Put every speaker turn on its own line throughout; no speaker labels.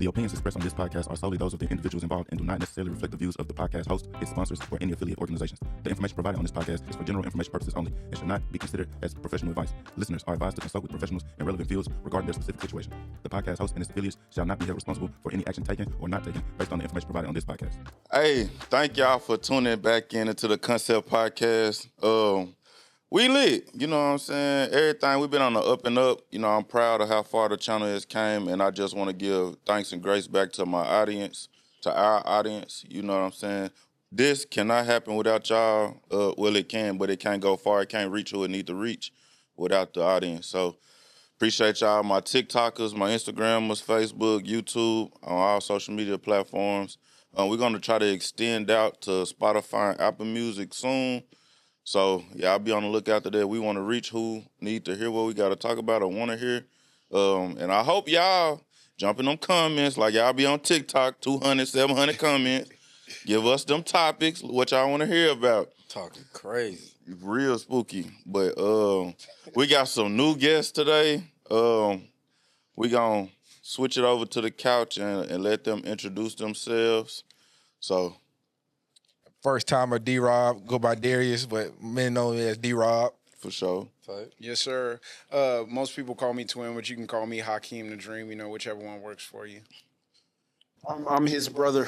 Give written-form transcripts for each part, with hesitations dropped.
The opinions expressed on this podcast are solely those of the individuals involved and do not necessarily reflect the views of the podcast host, its sponsors, or any affiliate organizations. The information provided on this podcast is for general information purposes only and should not be considered as professional advice. Listeners are advised to consult with professionals in relevant fields regarding their specific situation. The podcast host and its affiliates shall not be held responsible for any action taken or not taken based on the information provided on this podcast.
Hey, thank y'all for tuning back into the Concept Podcast. We lit, you know what I'm saying? Everything, we've been on the up and up. You know, I'm proud of how far the channel has came, and I just want to give thanks and grace back to my audience, to our audience, you know what I'm saying? This cannot happen without y'all. Well, it can, but it can't go far. It can't reach who it need to reach without the audience. So appreciate y'all, my TikTokers, my Instagrammers, Facebook, YouTube, on all social media platforms. We're going to try to extend out to Spotify and Apple Music soon. So, y'all be on the lookout to that. We want to reach who need to hear what we got to talk about or want to hear. And I hope y'all jump in them comments like y'all be on TikTok, 200, 700 comments. Give us them topics, what y'all want to hear about.
Talking crazy.
Real spooky. But we got some new guests today. We going to switch it over to the couch and let them introduce themselves. So...
First timer D-Rob, go by Darius, but men know me as D-Rob.
For sure.
Yes, sir. Most people call me Twin, but you can call me Hakeem the Dream, you know, whichever one works for you. I'm his brother.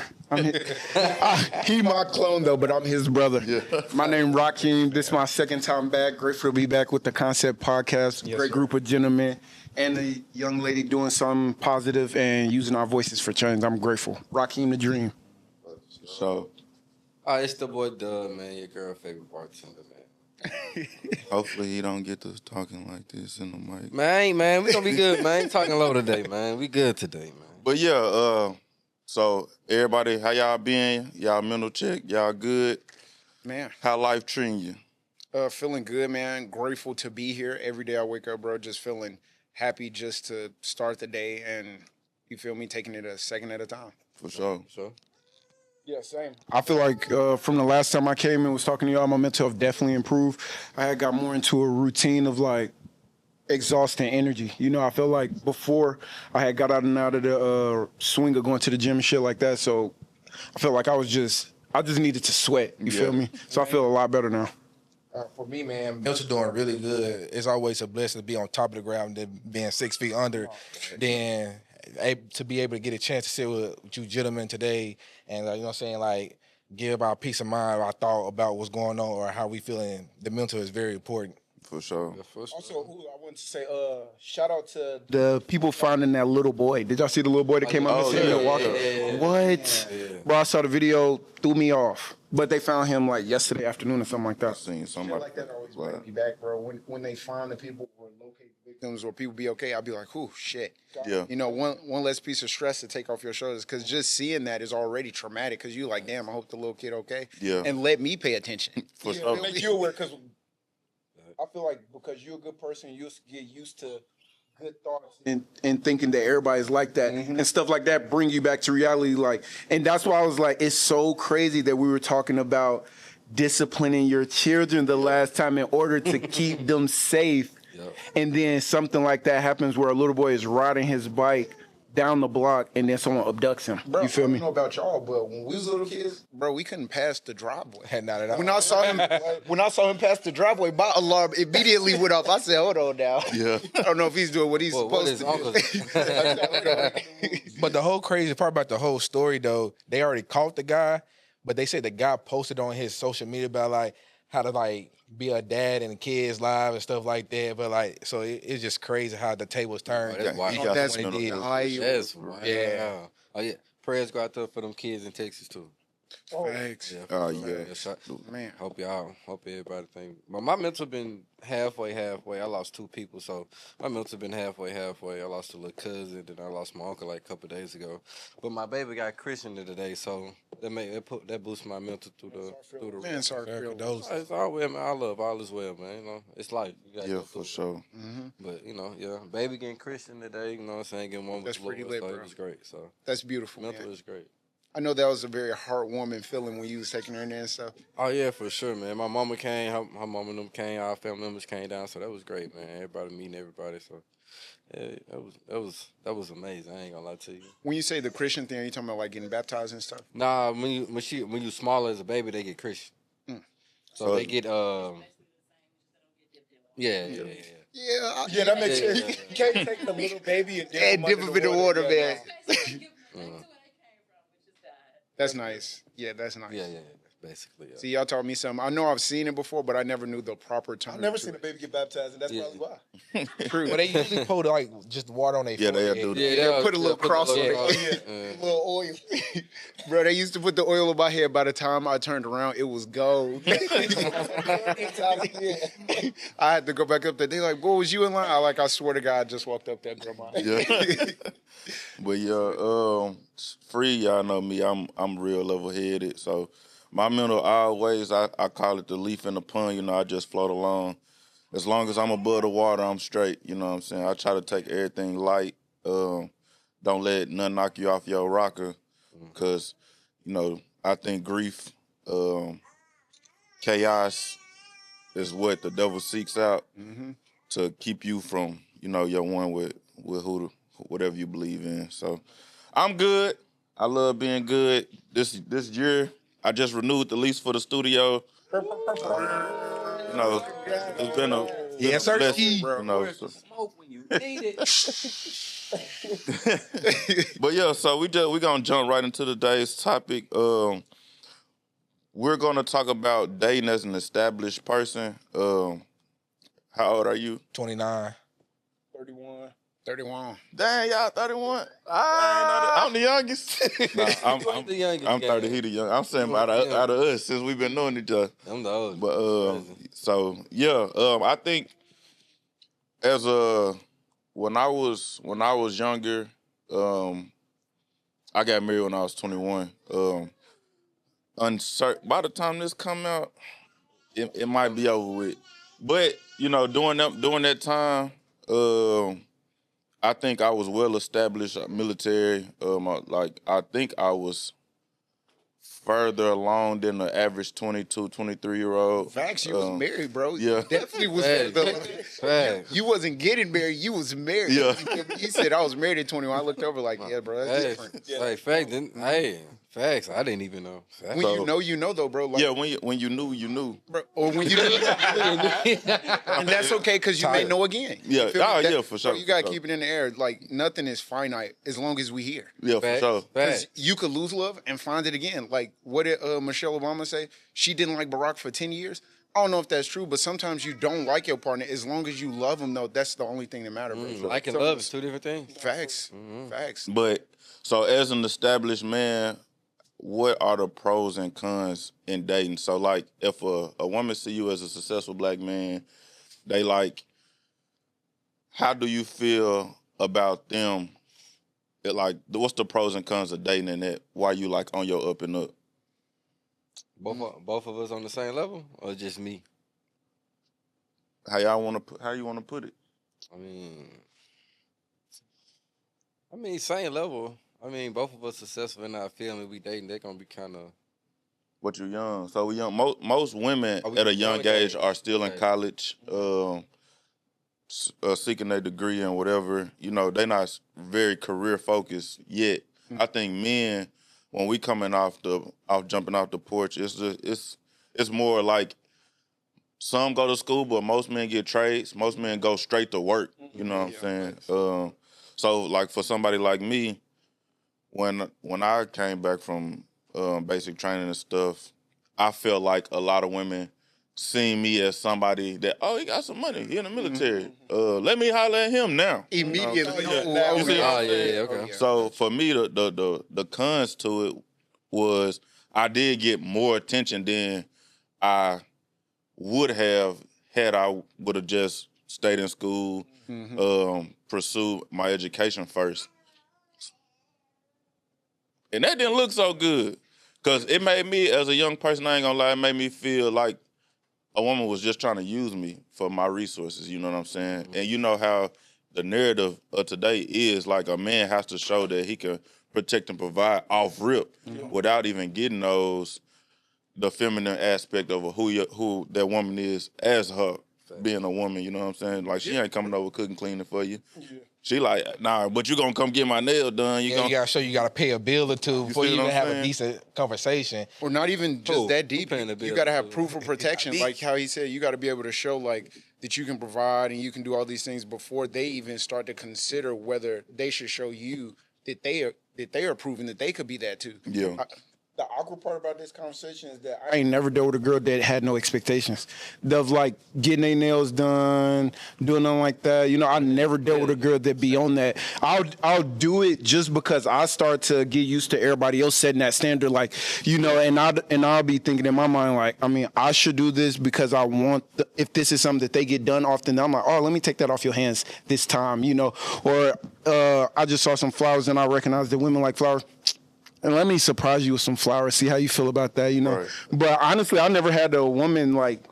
He my clone, though, but I'm his brother. Yeah. My name Rakeem. This is my second time back. Grateful to be back with the Concept Podcast. Yes, great group of gentlemen and a young lady doing something positive and using our voices for change. I'm grateful. Rakeem the Dream.
So...
It's the boy Doug, man, your girl favorite bartender, man.
Hopefully he don't get to talking like this in the mic.
Man, we gonna be good, man. Talking low today, man. We good today, man.
But yeah, so everybody, how y'all been? Y'all mental check? Y'all good?
Man.
How life treating you?
Feeling good, man. Grateful to be here. Every day I wake up, bro, just feeling happy just to start the day and, you feel me, taking it a second at a time.
For sure.
Yeah, same. I feel like from the last time I came and was talking to y'all, my mental health definitely improved. I had got more into a routine of like exhausting energy. You know, I feel like before I had got out of the swing of going to the gym and shit like that. So I felt like I just needed to sweat. You feel me? So I feel a lot better now.
For me, man, mental doing really good. It's always a blessing to be on top of the ground than being 6 feet under. Then to be able to get a chance to sit with you gentlemen today and, you know what I'm saying, like, give our peace of mind, our thought about what's going on or how we feeling, the mental is very important.
For sure.
Also, I want to say, shout out to the people finding that little boy. Did y'all see the little boy that came up missing in Milwaukee? What? Yeah. Bro, I saw the video, threw me off. But they found him like yesterday afternoon or something like that.
I seen somebody
like that always bring me back, bro. When they find the people or locate the victims or people be okay, I'll be like, "Ooh, shit."
Yeah.
You know, one less piece of stress to take off your shoulders because just seeing that is already traumatic. Because you like, damn, I hope the little kid okay.
Yeah.
And let me pay attention.
For sure.
Make you aware because I feel like because you're a good person, you get used to good thoughts and thinking that everybody's like that and stuff like that bring you back to reality. Like, and that's why I was like, it's so crazy that we were talking about disciplining your children the last time in order to keep them safe. Yep. And then something like that happens where a little boy is riding his bike down the block and then someone abducts him. Bro, you feel me? I don't know about y'all, but when we was little kids, bro, we couldn't pass the driveway.
Not at all.
When I saw him pass the driveway, my alarm immediately went off. I said, hold on now.
Yeah.
I don't know if he's doing what he's supposed to do.
But the whole crazy part about the whole story, though, they already caught the guy, but they said the guy posted on his social media about, like, how to, like, be a dad in the kids' lives and stuff like that. But, like, so it's just crazy how the tables turned.
That's why.
That's
right. Yeah. Oh, yeah. Prayers go out there for them kids in Texas, too.
Thanks.
Yeah.
Man.
Hope everybody think. But my mental been halfway. I lost 2 people, so my mental been halfway. I lost a little cousin, then I lost my uncle like a couple of days ago. But my baby got christened today, so that boosts my mental through the.
Man, sorry for those.
It's all well, man. I love all is well, man. You know, it's life.
Yeah, for sure.
Mm-hmm. But you know, baby getting christened today. You know what I'm saying? Getting one with
That's
the
pretty
Lord,
lit,
so
bro.
it was great. So
that's beautiful.
Mental
man.
is great.
I know that was a very heartwarming feeling when you was taking her in there and stuff.
Oh yeah, for sure, man. My mama came, her mama and them came, our family members came down, so that was great, man. Everybody meeting everybody, so yeah, that was amazing. I ain't gonna lie to you.
When you say the Christian thing, are you talking about like getting baptized and stuff?
Nah, when you smaller as a baby, they get Christian. So they get yeah.
Yeah, that makes sense.
Yeah.
You can't take the little baby and dip him in the water, man. That's nice. Yeah, that's nice.
Yeah, basically. Yeah.
See, y'all taught me something. I know I've seen it before, but I never knew the proper term.
I've never seen a baby get baptized, and that's probably why.
True.
But they usually pour like just water on their
Yeah,
forehead.
they'll do that.
Yeah,
They'll put a little cross on it.
A little oil.
Bro, they used to put the oil on my head. By the time I turned around, it was gold. I had to go back up there. They like, "What was you in line?" I swear to God, I just walked up there, grandma.
Yeah. But yeah, free, y'all know me. I'm real level headed. So my mental always, I call it the leaf in the pond. You know, I just float along. As long as I'm above the water, I'm straight. You know what I'm saying? I try to take everything light. Don't let nothing knock you off your rocker, because you know I think grief, chaos is what the devil seeks out to keep you from your one with whatever you believe in. So I'm good. I love being good. This year, I just renewed the lease for the studio. It's been a blessing, so.
Smoke when you need it.
But yeah, so we gonna jump right into today's topic. We're gonna talk about dating as an established person. How old are you?
29.
31.
Dang, y'all 31. I'm the youngest. Nah, I'm
the youngest.
I'm 30. He the young. I'm saying out of us since we've been knowing each other.
I'm the oldest.
But so yeah, I think as when I was younger, I got married when I was 21. Uncertain. By the time this come out, it might be over with. But during that time, I think I was well established military. I think I was further along than the average 22, 23-year-old.
Facts, you was married, bro.
Yeah.
You definitely was. You wasn't getting married, you was married.
Yeah.
He said I was married at 21. I looked over like, yeah, bro, that's different.
Hey, facts. I didn't even know. Facts.
When you know though, bro. Like,
Yeah, when you knew, you knew.
bro, or when you and that's okay because you may know again. You
Yeah.
feel me?
Oh,
That-
yeah, for sure,
Bro, you gotta
for sure.
keep it in the air. Like nothing is finite as long as we here.
Yeah, for sure.
Facts.
You could lose love and find it again. Like what did Michelle Obama say? She didn't like Barack for 10 years. I don't know if that's true, but sometimes you don't like your partner. As long as you love them, though, that's the only thing that matters, bro.
Like and
So-
love is two different things.
Facts. Facts.
But so as an established man, what are the pros and cons in dating? So like if a woman see you as a successful black man, they like, how do you feel about them? What's the pros and cons of dating and that? Why you like on your up and up?
Both of us on the same level, or just me?
How you want to put it?
I mean, same level. I mean, both of us successful in our field, and we dating. They're gonna be kind of.
But you're young, so we young. Most women
we
at a young
young
age
age?
are still in
Right.
college, seeking their degree and whatever. They're not very career focused yet. I think men, when we coming jumping off the porch, it's more like some go to school, but most men get trades. Most men go straight to work. You know what I'm saying? So like for somebody like me, when I came back from basic training and stuff, I felt like a lot of women seen me as somebody that, he got some money, he in the military. Let me holler at him now.
Immediately.
You see what
Oh
I'm saying?
yeah, okay.
So for me, the cons to it was I did get more attention than I would have had I would have just stayed in school, pursued my education first. And that didn't look so good. Because it made me, as a young person, I ain't gonna lie, it made me feel like a woman was just trying to use me for my resources, you know what I'm saying? And you know how the narrative of today is, like, a man has to show that he can protect and provide off rip without even getting the feminine aspect of who that woman is as her being a woman. You know what I'm saying? Like she ain't coming over cooking, cleaning for you. Yeah. She like, nah, but you gonna come get my nail done.
You gotta show you gotta pay a bill or two before you even have a decent conversation.
Or not even just that deep. You gotta have proof of protection. Like how he said, you gotta be able to show like that you can provide and you can do all these things before they even start to consider whether they should show you that they are proving that they could be that too.
Yeah.
The awkward part about this conversation is that I ain't never dealt with a girl that had no expectations of like getting their nails done, doing nothing like that. You know, I never dealt with a girl that be on that. I'll do it just because I start to get used to everybody else setting that standard. Like, you know, and I'll be thinking in my mind like, I mean, I should do this because I want. If this is something that they get done often, I'm like, oh, let me take that off your hands this time. You know, or I just saw some flowers and I recognized that women like flowers. And let me surprise you with some flowers, see how you feel about that, you know. Right. But honestly, I never had a woman like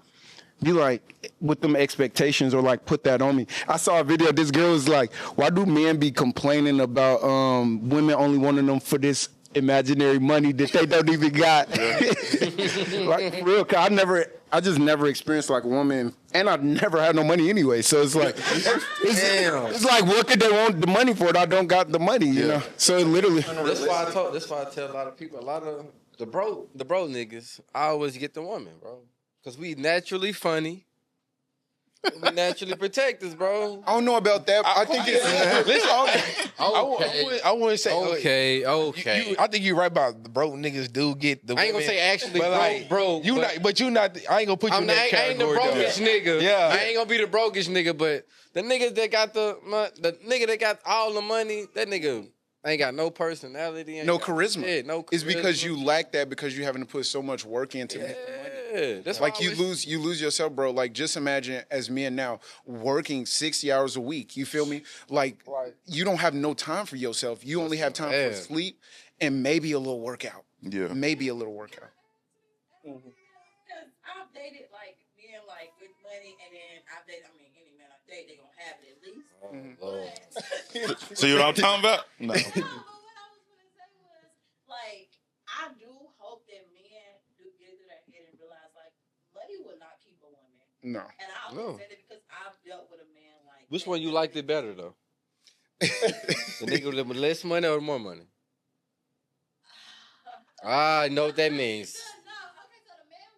be like with them expectations or like put that on me. I saw a video, this girl was like, why do men be complaining about women only wanting them for this imaginary money that they don't even got? Like for real, 'cause I just never experienced like a woman, and I never had no money anyway. So it's like, it's like what could they want the money for? I don't got the money, you know. So it literally.
That's why I tell a lot of people, a lot of the bro niggas, I always get the woman, bro, because we naturally funny. We naturally protect us, bro.
I don't know about that. I think it's.
Listen, I wouldn't say.
Okay.
I think you're right about the broke niggas do get the.
I ain't gonna say actually broke.
You not. I ain't gonna put you in that category.
I ain't the brokest nigga.
Yeah.
I ain't gonna be the brokest nigga, but the niggas that got the nigga that got all the money, that nigga ain't got no personality.
No charisma.
Yeah, no charisma.
It's because you lack that because you having to put so much work into it.
Yeah, that's
like you lose yourself, bro. Like just imagine as men now working 60 hours a week. You feel me? Like you don't have no time for yourself. You only have time for sleep and maybe a little workout.
Yeah,
maybe a little workout.
Because I've dated like men like with money, and then I've dated. I mean, any man I date, they gonna have it at least.
So you know what I'm talking about? No.
But what I was gonna say was like I do hope that men do get into their head and realize like money will not keep a woman.
No.
And I only say that because I've dealt with a man like.
Which one you liked it better though? The nigga with less money or more money? I know what that means.
No, okay, so the man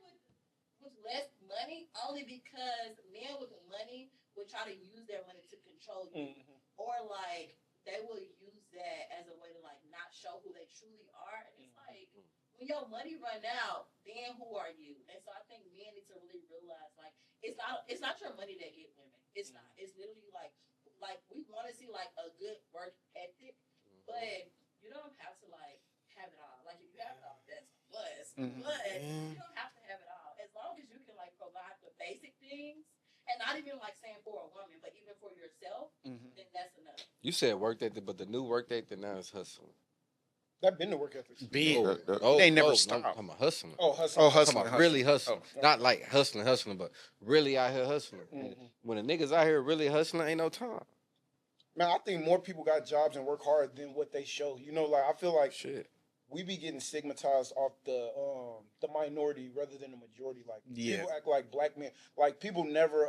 with less money only because men with money would try to use their money to control you, or like they will use that as a way to like not show who they truly are. And it's like when your money run out, then who are you? And so I think men need to really realize like it's not your money that get women. It's not. It's literally like we want to see like a good work ethic, but you don't have to like have it all. Like if you have it all, that's a plus. But you don't have to have it all. As long as you can like provide the basic things, and not even like saying for a woman, but even for yourself, then that's enough.
You said work ethic, but the new work ethic now is hustling.
That been the work ethic.
They never stop. I'm a hustling.
Hustling.
Really hustling. Not like hustling, but really out here hustling. When the niggas out here really hustling, ain't no time.
Man, I think more people got jobs and work hard than what they show. You know, like I feel like we be getting stigmatized off the minority rather than the majority. Like people act like black men. Like people never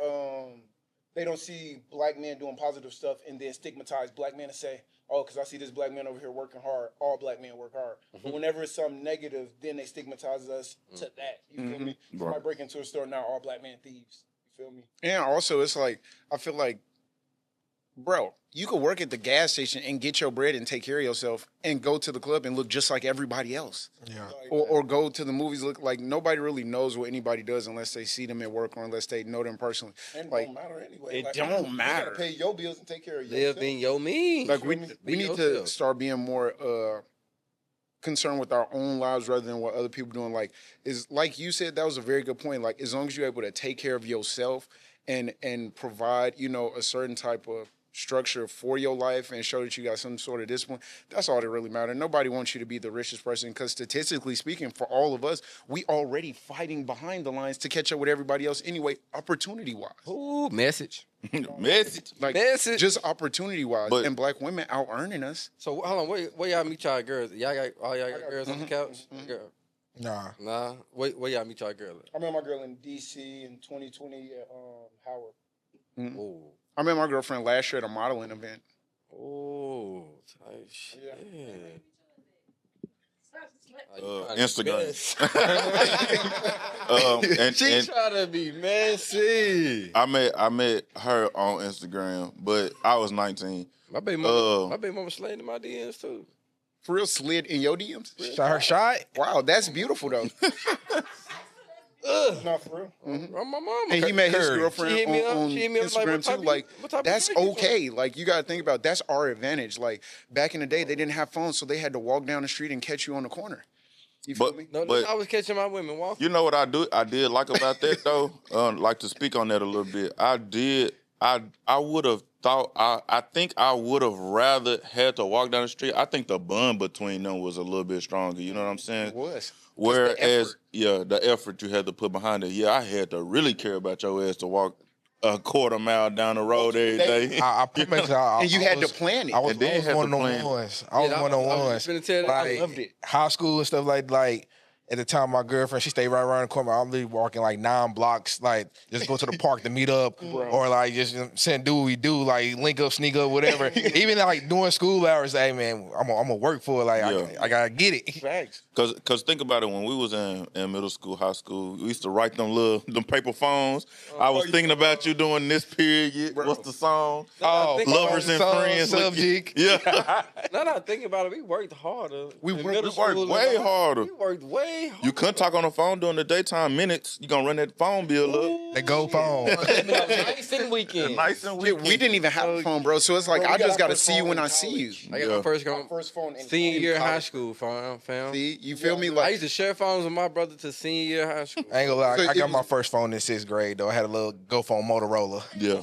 they don't see black men doing positive stuff and then stigmatize black men and say, oh, because I see this black man over here working hard. All black men work hard. But whenever it's something negative, then they stigmatize us to that. You feel me? Somebody break into a store now, all black men thieves. You feel me? And also, it's like I feel like, bro, you could work at the gas station and get your bread and take care of yourself and go to the club and look just like everybody else. Yeah. Or go to the movies, look like nobody really knows what anybody does unless they see them at work or unless they know them personally. And it don't matter anyway. It don't matter. You gotta pay your bills and take care of yourself.
Live in your means.
Like we need to start being more concerned with our own lives rather than what other people doing. Like is like you said, that was a very good point. Like as long as you're able to take care of yourself and provide, you know, a certain type of structure for your life and show that you got some sort of discipline, that's all that really matters. Nobody wants you to be the richest person because statistically speaking, for all of us, we already fighting behind the lines to catch up with everybody else anyway, opportunity-wise.
Ooh, message.
Message.
Like,
Message.
just opportunity-wise.
But-
and black women out-earning us.
So hold on, where y'all meet y'all girls? Y'all got girls on the couch? Girl.
Nah.
Where y'all meet y'all girl at?
I met my girl in D.C. in 2020 at Howard.
Oh.
I met my girlfriend last year at a modeling event.
Oh, tight shit.
Instagram.
She
and
try to be messy.
I met her on Instagram, but I was 19.
My baby mama slid in my DMs too.
For real, slid in your DMs?
Shot her shot?
Wow, that's beautiful though.
Not for real.
My mama.
And he met his
She
girlfriend
hit me up.
on
She hit me up like,
Instagram
what type
too.
of-
Like,
what type of
that's
drink you
okay. Like, you got to think about that's our advantage. Like, back in the day, they didn't have phones, so they had to walk down the street and catch you on the corner. You feel
But-
me?
No,
But-
I was catching my women walking.
You know what I did like about that though? Like to speak on that a little bit. I would have thought I think I would have rather had to walk down the street. I think the bond between them was a little bit stronger. You know what I'm saying?
It was.
Whereas, the effort you had to put behind it. Yeah, I had to really care about your ass to walk a quarter mile down the road every day.
I pretty much. I
And you had to
was-
plan it.
I was,
And then
I was
had
one
to
of
plan.
them ones. I was one of them
I was
ones.
finna tell that. I loved it.
High school and stuff like at the time, my girlfriend, she stayed right around the corner. I'm literally walking like 9 blocks, like just go to the park to meet up, or like just saying do what we do, like link up, sneak up, whatever. Even like during school hours, hey man, I'm gonna work for it. Like
Yeah.
I gotta get it.
Facts.
Cause think about it, when we was in middle school, high school, we used to write them paper phones. I was thinking about you doing this period. What's the song?
Oh,
Lovers and
song,
Friends.
subject.
Yeah.
Now that I think about it, we worked harder.
We
In
worked-
middle
we worked
school,
way
like,
harder.
We worked way harder.
You couldn't talk on the phone during the daytime minutes. You gonna run that phone bill up.
The go phone.
Nice and weekend.
Nice and
Yeah,
weak.
we didn't even have a phone, bro. So it's like,
Bro, we
I
got
just
our
got to
first
see you
phone
when
in
I see you.
college.
I got
Yeah.
my first
My first phone in
senior year of high
college.
school, fam.
See, you feel me?
I
Like,
used to share phones with my brother to senior year of high school.
I ain't gonna lie,
So
I
it
got my
was-
first phone in 6th grade though. I had a little go phone Motorola.
Yeah.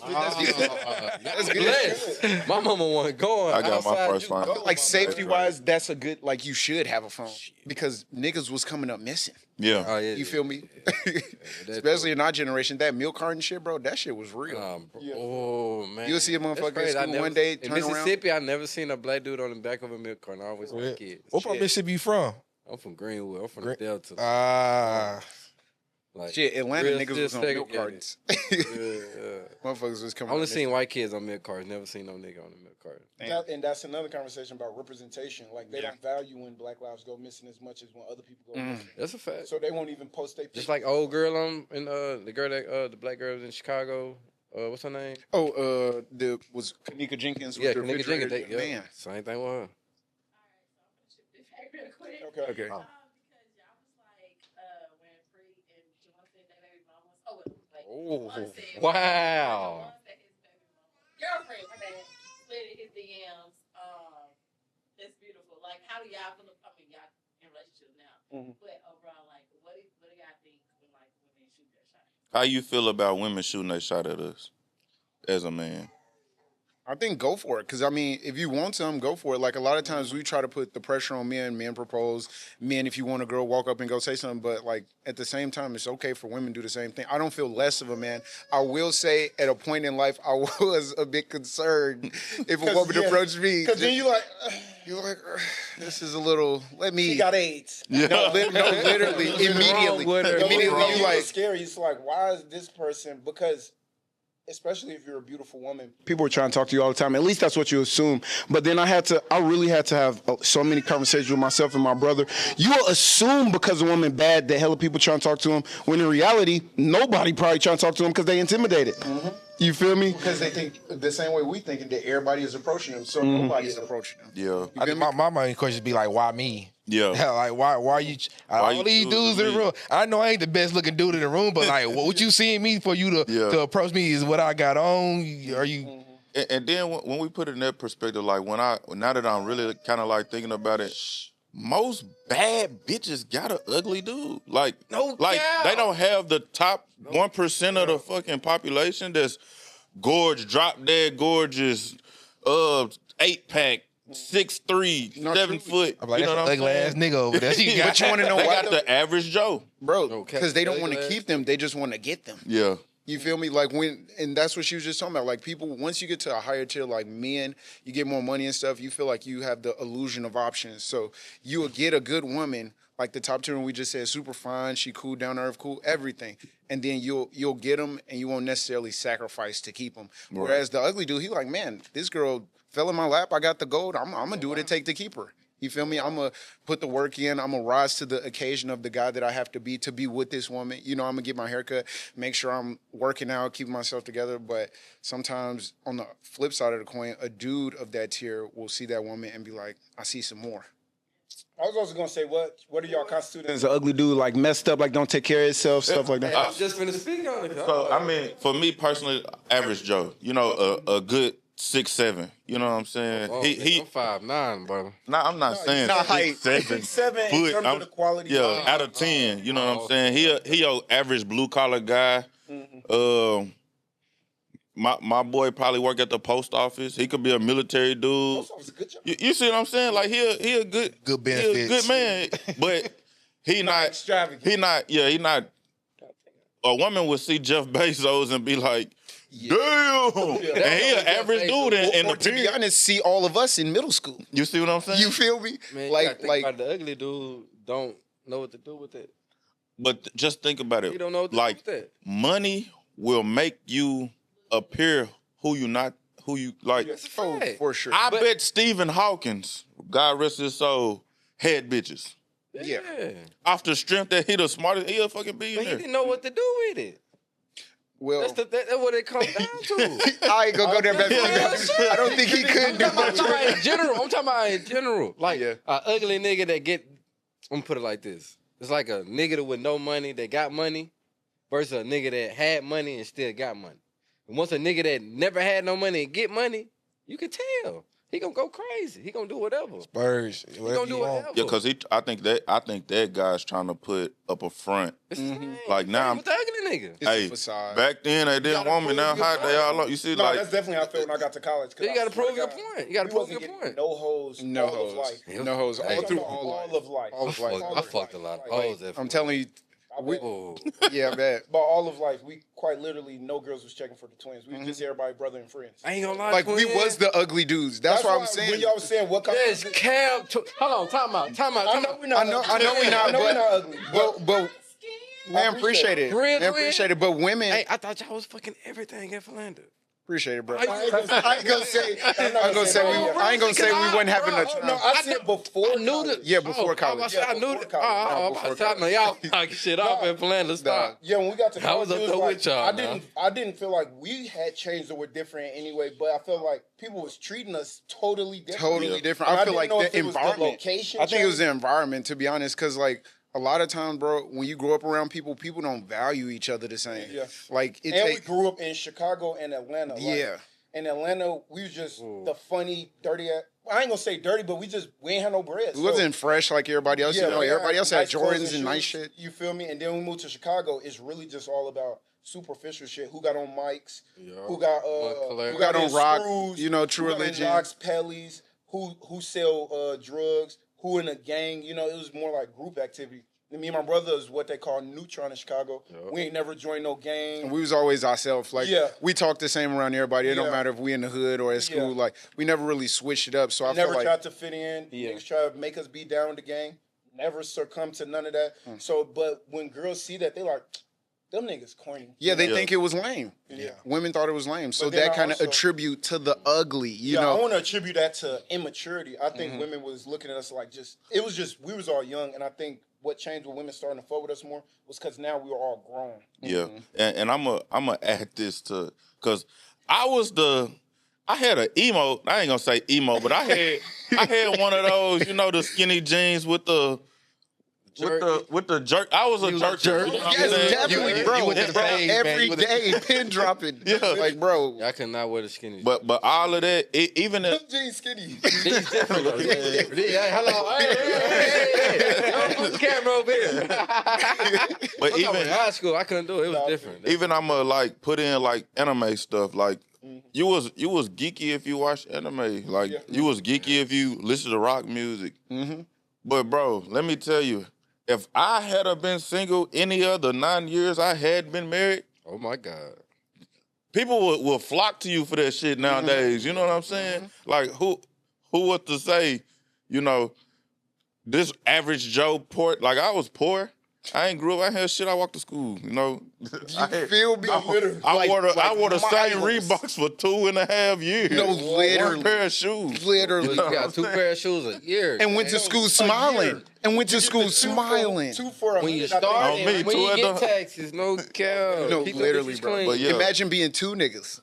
That's blessed. My mama wasn't going.
I got my
outside.
first
You
phone.
go.
like safety wise, that's a good, like, you should have a phone because niggas was coming up missing.
Yeah.
Oh, yeah.
You feel me?
that
Especially in our generation, that milk carton shit, bro, that shit was real.
Oh man,
You'll see a
That's
motherfucker at
crazy. I
school
never-
one day,
in
turn around.
Mississippi. I never seen a black dude on the back of a milk carton. I always was kids.
What part of Mississippi you from?
I'm from Greenwood. I'm from the Delta.
Ah,
Like
Shit, Atlanta
real
niggas was on
still
milk cartons.
yeah.
Motherfuckers was
I
coming
only
up
seen white kids on milk cartons. Never seen no nigga on the milk carton.
And that's another conversation about representation. Like they don't value when Black lives go missing as much as when other people go missing.
That's a fact.
So they won't even post their
Just like old girl in the girl that the black girl in Chicago. What's her name?
Oh, was Kanika Jenkins?
Yeah,
with the
Kanika
refrigerator?
Jenkins. Yeah.
Man.
Same thing with her.
Real quick.
Okay.
Okay.
Because y'all was like, when Free and Javon said their baby mama was, like,
Oh,
Javon said-
wow.
Javon said his baby mama- Girlfriend, my bad, slid in his DMs. It's beautiful. Like, how do y'all feel? I mean, y'all in relationship now, but overall, like, what do y'all think when like women shoot their shot?
How you feel about women shooting their shot at us as a man?
I think go for it. Because, I mean, if you want some, go for it. Like, a lot of times we try to put the pressure on men propose. Men, if you want a girl, walk up and go say something. But, like, at the same time, it's okay for women to do the same thing. I don't feel less of a man. I will say, at a point in life, I was a bit concerned if a woman approached me.
Because then you like,
You're like, this is a little, let me.
he got AIDS.
No, literally, immediately.
with her.
Immediately, you like,
scary. It's like, why is this person? Because especially if you're a beautiful woman, people are trying to talk to you all the time. At least that's what you assume. But then I really had to have so many conversations with myself and my brother. You will assume because a woman bad that hella people trying to talk to him, when in reality, nobody probably trying to talk to him because they intimidated. You feel me? Because they think the same way we thinking that everybody is approaching them, so nobody's approaching them.
Yeah.
I think my main question be like, why me?
Yeah.
Like why you? All
you
these dudes in the
choosing me?
room. I know I ain't the best looking dude in the room, but like, what you seeing me for you to approach me is what I got on? Are you?
And then when we put it in that perspective, like now that I'm really kind of like thinking about it, most bad bitches got an ugly dude. Like they don't have the top 1% of the fucking population that's drop dead gorgeous, 8-pack, 6'3", 7 foot.
I'm like,
you know
that's
what
an
I'm
got
saying?
ass nigga over there.
But you want to know
They
why?
got the average Joe.
Bro,
Okay.
because they don't want to
Ugly
keep them. They just want to get them.
Yeah.
You feel me? Like and that's what she was just talking about. Like people, once you get to a higher tier, like men, you get more money and stuff. You feel like you have the illusion of options. So you will get a good woman, like the top tier one we just said, super fine, she cool, down to earth, cool, everything. And then you'll get them, and you won't necessarily sacrifice to keep them.
Right.
Whereas the ugly dude, he like, man, this girl fell in my lap. I got the gold. I'm gonna do what it take to keep her. You feel me? I'm going to put the work in. I'm going to rise to the occasion of the guy that I have to be with this woman. You know, I'm going to get my haircut, make sure I'm working out, keeping myself together. But sometimes on the flip side of the coin, a dude of that tier will see that woman and be like, I see some more.
I was also gonna say, what do y'all constitute as an ugly dude? Like messed up, like don't take care of himself, stuff like that.
I was just finna speak on it.
So, I mean, for me personally, average Joe, you know, a good 6'7". You know what I'm saying?
Oh,
he
I'm 5'9", brother.
Nah, I'm not saying
not height.
6'7".
6'7" in terms of the quality.
Yeah, out of 10. You know what I'm saying? He a average blue collar guy. My boy probably work at the post office. He could be a military dude.
That was a good job.
You see what I'm saying? Like he a good
benefits.
He a good man, but he not
extravagant.
He not. A woman would see Jeff Bezos and be like, damn. And he an average dude in the
Or to be
period.
honest, see all of us in middle school.
You see what I'm saying?
You feel me?
Man,
like
about the ugly dude don't know what to do with it.
But just think about it.
You don't know what to
like
do with that.
money will make you appear who you like.
It's a
oh,
fact.
for sure.
I bet Stephen Hawkins, God rest his soul, had bitches.
Yeah.
Off the strength that he the smartest, he a fucking
But he
billionaire.
didn't know what to do with it.
Well,
That's what it comes down to.
I ain't gonna go there back.
Real
I don't think he could do
I'm
much.
talking about in general. I'm talking about in general. Like
Yeah.
a ugly nigga that get. I'm gonna put it like this. It's like a nigga that with no money that got money versus a nigga that had money and still got money. And once a nigga that never had no money and get money, you can tell. He gonna go crazy. He gonna do whatever.
Spurs.
He gonna do whatever.
Yeah, because I think that guy's trying to put up a front.
It's the same.
Like, now
Same with the ugly nigga.
It's
Hey,
a facade.
back then they didn't
gotta
want me.
prove
Now
your
how they all you see
No,
like
that's definitely how I felt when I got to college. 'cause
You
I
gotta
swear to
prove your
God,
point. You gotta
we
prove
wasn't
your
getting
point.
No hoes.
No
all of
hoes.
life.
No hoes.
Hey,
All through
all
all life.
of life.
All of life.
I fucked a lot of hoes.
I'm telling you,
Oh,
yeah, man.
But all of life, we quite literally, no girls was checking for the twins. We was just everybody brother and friends.
I ain't gonna lie.
Like, we
twin.
was the ugly dudes. That's what I'm saying.
When y'all was saying what kind
There's Cam. Hold on, time out.
I know we're not.
I know we not,
I know we're not ugly.
but man, appreciate it.
Real
Man,
twin.
appreciate it. But women,
Hey, I thought y'all was fucking everything at Philander.
appreciate it, bro.
I
I ain't gonna say. I ain't gonna say we wasn't having a.
No, I said before.
I knew the
Yeah, before college.
I knew that. I know y'all fucking shit off in Philander. Stop.
Yeah, when we got to
I was
college,
up
it
there
like,
with y'all,
I didn't feel like we had changed or were different anyway, but I felt like people was treating us totally different.
Totally different.
And
I feel
didn't
like
know if
the
it was
environment.
location
I think it was
change.
the environment, to be honest, because like a lot of times, bro, when you grow up around people, people don't value each other the same.
Yeah.
Like it
And we
take.
grew up in Chicago and Atlanta. Like,
Yeah.
in Atlanta, we was just the funny, dirty. I ain't gonna say dirty, but we ain't had no bread.
We wasn't fresh like everybody else. you know,
we
everybody else had
nice clothes
Jordans and nice
shoes,
shit.
You feel me? And then when we moved to Chicago, it's really just all about superficial shit. Who got on mics? Who got
Who got on rock?
Screws,
You know, True
who got on
Religion.
rocks, Pellies. Who sell drugs? Who in a gang? You know, it was more like group activity. And me and my brother is what they call neutron in Chicago. We ain't never joined no gang.
And we was always ourselves. Like
Yeah.
we talk the same around everybody. It don't
Yeah.
matter if we in the hood or at school.
Yeah.
Like we never really switched it up. So I
Never
feel like
tried to fit in. Niggas try to make us be down with the gang. Never succumb to none of that.
Mm.
So, but when girls see that, they like, them niggas corny.
yeah, they
Yeah.
think it was lame.
Yeah.
Women thought it was lame. So
But then
that
I
kind of
also-
attribute to the ugly. You
Yeah, I
know,
want to attribute that to immaturity. I
Mm-hmm.
think women was looking at us like we was all young, and I think what changed with women starting to fuck with us more was because now we were all grown.
Yeah, and I'm a add this to because I had an emo. I ain't gonna say emo, but I had one of those, you know, the skinny jeans with the with the jerk. I was a jerk.
jerk.
You know what I'm
Yes,
saying?
definitely,
You
bro.
went to the phase, man.
Every
You went to-
day, pin dropping.
Yeah.
Like, bro.
I could not wear the skinny.
But all of that, even if
Them jeans skinny.
He's different though. He's different. Yeah, hello. Hey. Don't put the camera over here.
but
I'm talking
even
in high school, I couldn't do it. It was different.
even I'ma like put in like anime stuff. Like you was geeky if you watch anime. Like you was geeky if you listen to rock music. But bro, let me tell you, if I had have been single any other 9 years I had been married,
Oh my God.
people will flock to you for that shit nowadays. You know what I'm saying? Like who was to say, you know, this average Joe poor? Like I was poor. I ain't grew up. I had shit. I walked to school. You know.
Feel me?
I wore the same Reeboks for 2.5 years.
No, literally.
One pair of shoes.
Literally.
You got 2 pair of shoes a year.
And went to school smiling. And went to school smiling.
Two for
when you
$100, I think.
start
On me,
and when you
two
get
of them.
taxes, no count.
No,
Keep them
literally,
bitches
bro.
clean.
But yeah.
Imagine being 2 niggas.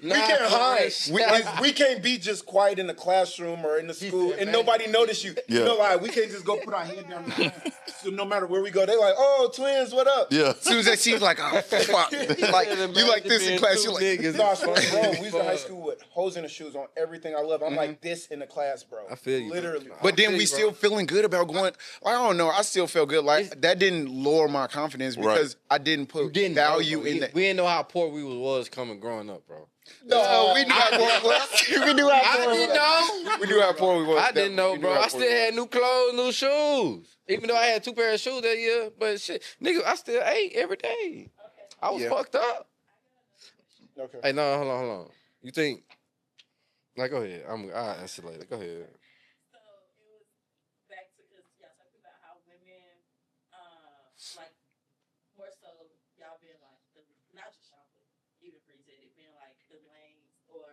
Nah,
can't hide.
hush.
We can't be just quiet in the classroom or in the school and nobody notice you.
Yeah.
You know, like we can't just go put our hand down. So no matter where we go, they like, oh, twins, what up?
Yeah.
As soon as they see you, like, oh, fuck. Like, you like this in class. You're like,
No, I swear, bro, we was in high school with hoes in the shoes on everything I love. I'm like this in the class, bro.
I feel you, bro.
Literally.
but then we
bro.
still feeling good about going. I don't know. I still felt good. Like that didn't lower my confidence because I didn't put value in that.
We didn't know how poor we was coming growing up, bro.
No, we knew how poor we was. We knew how poor we was.
know.
We knew how poor we was.
I didn't know,
We knew
bro.
how
I
poor
still
we
had new clothes, new shoes. Even though I had 2 pairs of shoes that year, but shit, nigga, I still ate every day. I was fucked up.
Okay.
Hey, no, hold on. You think? Like, go ahead. I'll answer later. Go ahead.
So it was back to because y'all talking about how women, like more so y'all being like not just y'all, but even presented being like the lanes or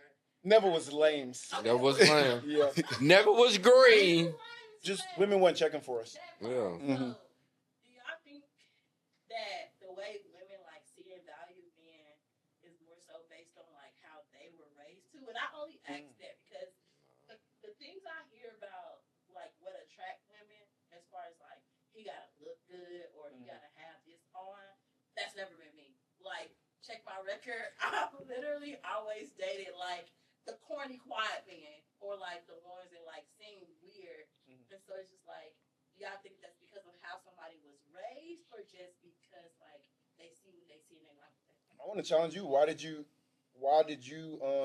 Never was lames.
Never was playing.
Yeah.
Never was green.
Just women weren't checking for us.
Yeah.
So, do y'all think that the way women like see and value men is more so based on like how they were raised to? And I only ask that because the things I hear about like what attract women, as far as like he gotta look good or he gotta have this on, that's never been me. Like, check my record. I've literally always dated like the corny quiet men or like the ones that like seem weird. And so it's just like, do y'all think that's because of how somebody was raised or just because like they see what they see and they like that?
I want to challenge you. Why did you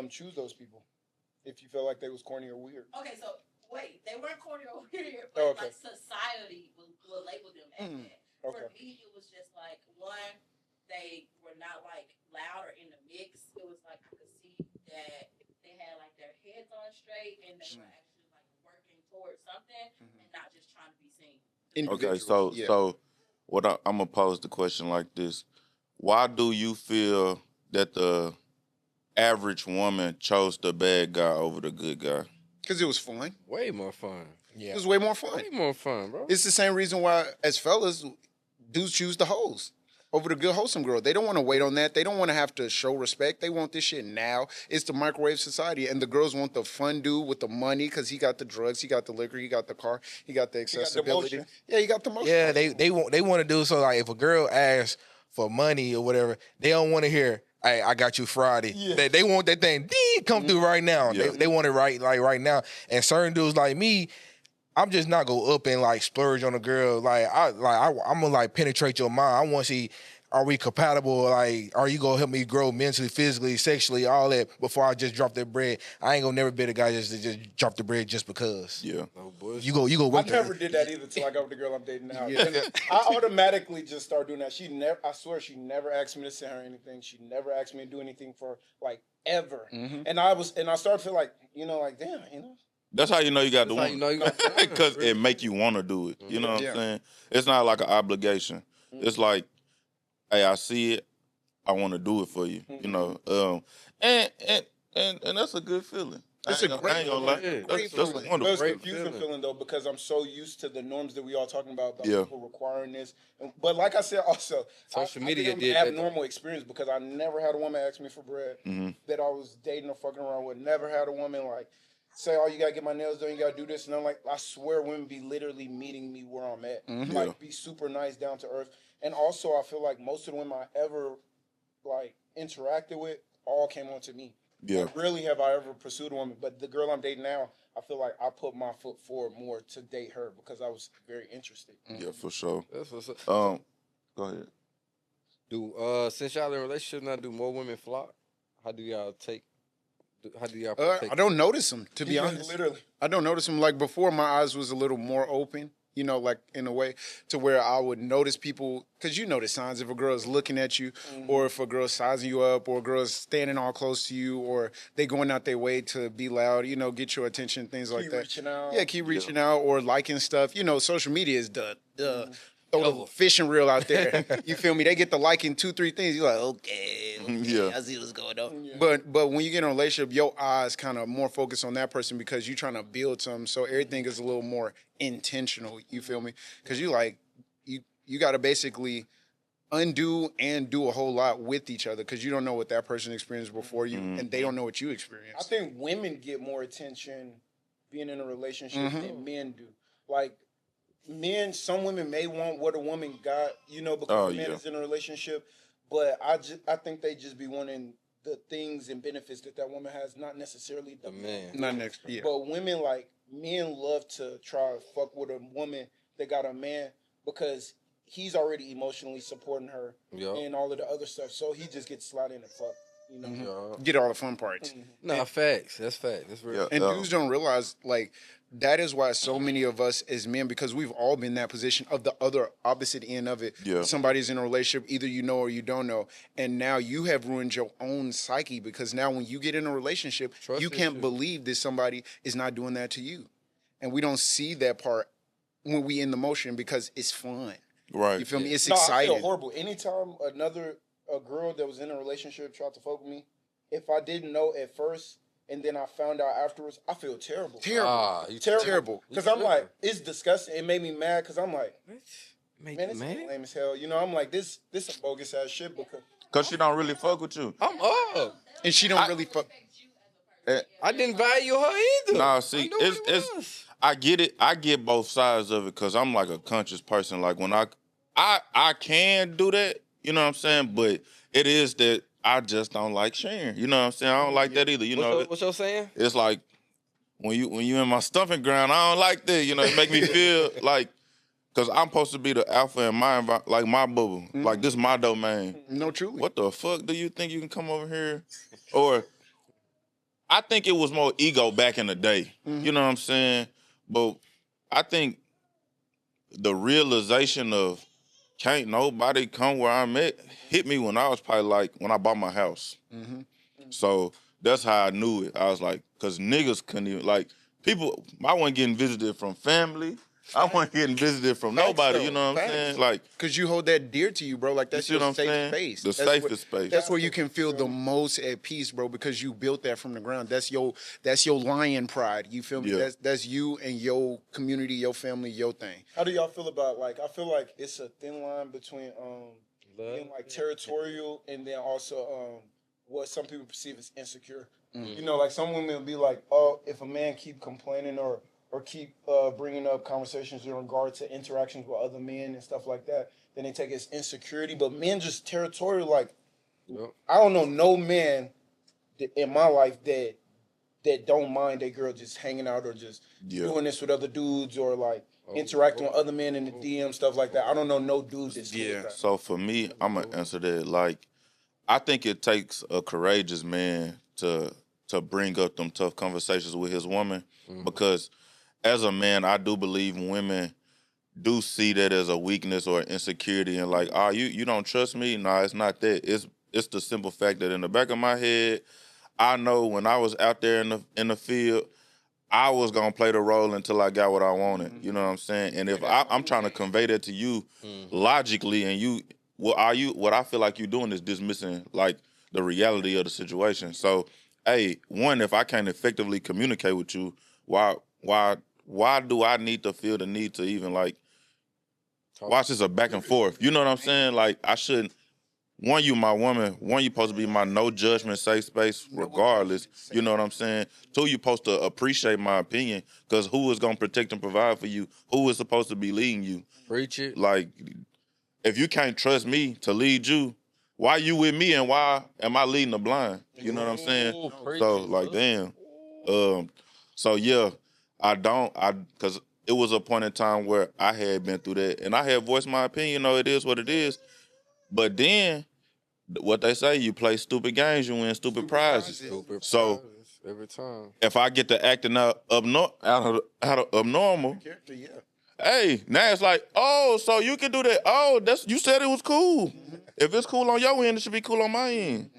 choose those people? If you felt like they was corny or weird.
Okay, so wait, they weren't corny or weird,
Oh,
but
okay.
like society will label them as that. For
Okay.
me, it was just like one, they were not like loud or in the mix. It was like I could see that they had like their heads on straight and they were actually like working towards something and not just trying to be seen.
Okay, so what I'm gonna pose the question like this: why do you feel that the average woman chose the bad guy over the good guy?
Because it was fun.
Way more fun.
It was way more fun.
Way more fun, bro.
It's the same reason why, as fellas, dudes choose the hoes over the good, wholesome girl. They don't want to wait on that. They don't want to have to show respect. They want this shit now. It's the microwave society, and the girls want the fun dude with the money because he got the drugs, he got the liquor, he got the car, he got the accessibility.
motion.
Yeah, he got the motion.
Yeah, they want to do so. Like if a girl asks for money or whatever, they don't want to hear, "Hey, I got you Friday."
Yeah.
They want that thing come through right now.
Yeah.
They want it right now. And certain dudes like me, I'm just not go up and like splurge on a girl. I'm gonna like penetrate your mind. I want to see, are we compatible? Like, are you gonna help me grow mentally, physically, sexually, all that before I just drop that bread? I ain't gonna never be the guy just to just drop the bread just because.
Yeah.
No bullshit.
You go
I
wait.
never did that either till I got with the girl I'm dating now. And I automatically just start doing that. I swear she never asked me to send her anything. She never asked me to do anything for like ever. And I started to feel like, like, damn,
That's how you know you got the
That's how
one.
you know you got the one,
Because
really.
it make you want to do it. You know what
Yeah.
I'm saying? It's not like an obligation. It's like, hey, I see it. I want to do it for you. You know, and that's a good feeling.
It's
I
a
ain't
great
gonna lie.
feeling.
That's
Great
wonderful.
But it's a
Great
confusing
feeling.
feeling though because I'm so used to the norms that we all talking about
Yeah.
people requiring this. But like I said, also
Social
I
media
think I'm
did that,
abnormal experience because I never had a woman ask me for bread
Mm-hmm.
that I was dating or fucking around with. Never had a woman like say, "Oh, you gotta get my nails done. You gotta do this," and I'm like, I swear, women be literally meeting me where I'm at. Like, be super nice, down to earth. And also, I feel like most of the women I ever like interacted with all came on to me.
Yeah.
Like, rarely have I ever pursued a woman, but the girl I'm dating now, I feel like I put my foot forward more to date her because I was very interested.
Yeah, for sure.
That's what's up.
Go ahead.
Since y'all in a relationship now, do more women flock? How do y'all take? How do y'all?
I don't notice them, to be honest.
Literally.
I don't notice them. Like before, my eyes was a little more open, you know, like in a way to where I would notice people, because you notice signs if a girl is looking at you, or if a girl's sizing you up, or a girl's standing all close to you, or they going out their way to be loud, you know, get your attention, things like that.
Reaching out.
Yeah, keep reaching out or liking stuff. You know, social media is the throw the fishing reel out there. You feel me? They get the liking 2-3 things. You're like, okay,
Yeah.
I see what's going on. Yeah. But when you get in a relationship, your eyes kind of more focused on that person because you're trying to build something. So everything is a little more intentional. You feel me? Because you like you got to basically undo and do a whole lot with each other because you don't know what that person experienced before you, and they don't know what you experienced.
I think women get more attention being in a relationship than men do. Like, men, some women may want what a woman got, you know, because a man is in a relationship, but I think they just be wanting the things and benefits that woman has, not necessarily the man.
Not next, yeah.
But women, like, men love to try to fuck with a woman that got a man because he's already emotionally supporting her and all of the other stuff, so he just gets slid in and fuck. You know,
get all the fun parts.
Nah, facts. That's fact. That's real.
And dudes don't realize, like, that is why so many of us as men, because we've all been in that position of the other opposite end of it.
Yeah.
Somebody's in a relationship, either you know or you don't know. And now you have ruined your own psyche because now when you get in a relationship, you can't believe that somebody is not doing that to you. And we don't see that part when we in the motion because it's fun.
Right.
You feel me? It's
I
exciting.
feel horrible. Anytime a girl that was in a relationship tried to fuck with me, if I didn't know at first and then I found out afterwards, I feel terrible.
Terrible.
Because I'm like, it's disgusting. It made me mad because I'm like, man, this is lame as hell. You know, I'm like, this some bogus ass shit
because she don't really fuck with you.
I'm up.
And she don't really fuck.
I didn't value her either.
Nah, see, it's I get it. I get both sides of it because I'm like a conscious person. Like when I can do that, you know what I'm saying? But it is that I just don't like sharing. You know what I'm saying? I don't like that either. You know
what's your saying?
It's like when you in my stumping ground, I don't like that. You know, it make me feel like because I'm supposed to be the alpha in my like my bubble. Like this my domain.
No, truly.
What the fuck do you think you can come over here? Or I think it was more ego back in the day. You know what I'm saying? But I think the realization of can't nobody come where I'm at hit me when I was probably like, when I bought my house. So that's how I knew it. I was like, because niggas couldn't even, like, people, I wasn't getting visited from family. I wasn't getting visited from nobody, you know what I'm saying? Like,
because you hold that dear to you, bro. Like, that's your safe space.
The safest space.
That's where you can feel the most at peace, bro, because you built that from the ground. That's your lion pride. You feel me?
Yeah.
That's you and your community, your family, your thing.
How do y'all feel about, like, I feel like it's a thin line between being, like, territorial and then also what some people perceive as insecure. You know, like, some women will be like, oh, if a man keep complaining or keep bringing up conversations in regard to interactions with other men and stuff like that, then they take it as insecurity. But men just territorial, like, I don't know no man in my life that don't mind a girl just hanging out or just doing this with other dudes or, like, interacting with other men in the DM, stuff like that. I don't know no dude that's doing that.
So for me, I'm going to answer that. Like, I think it takes a courageous man to bring up them tough conversations with his woman because as a man, I do believe women do see that as a weakness or insecurity and like, you don't trust me? No, it's not that. It's the simple fact that in the back of my head, I know when I was out there in the field, I was gonna play the role until I got what I wanted. You know what I'm saying? And if I'm trying to convey that to you logically, and what I feel like you're doing is dismissing like the reality of the situation. So, hey, one, if I can't effectively communicate with you, why do I need to feel the need to even like watch this a back and forth? You know what I'm saying? Like I shouldn't. one, you my woman. One, you supposed to be my no judgment safe space, regardless. You know what I'm saying? Two, you supposed to appreciate my opinion, because who is gonna protect and provide for you? Who is supposed to be leading you?
Preach it.
Like, if you can't trust me to lead you, why you with me and why am I leading the blind? You know what I'm saying?
Ooh, preach
So
it,
like,
bro.
damn. So yeah, because it was a point in time where I had been through that, and I had voiced my opinion. You know, it is what it is. But then, what they say, you play stupid games, you win stupid prizes.
Stupid
So
prizes every time.
if I get to acting out of abnormal, hey, now it's like, oh, so you can do that. Oh, you said it was cool. If it's cool on your end, it should be cool on my end.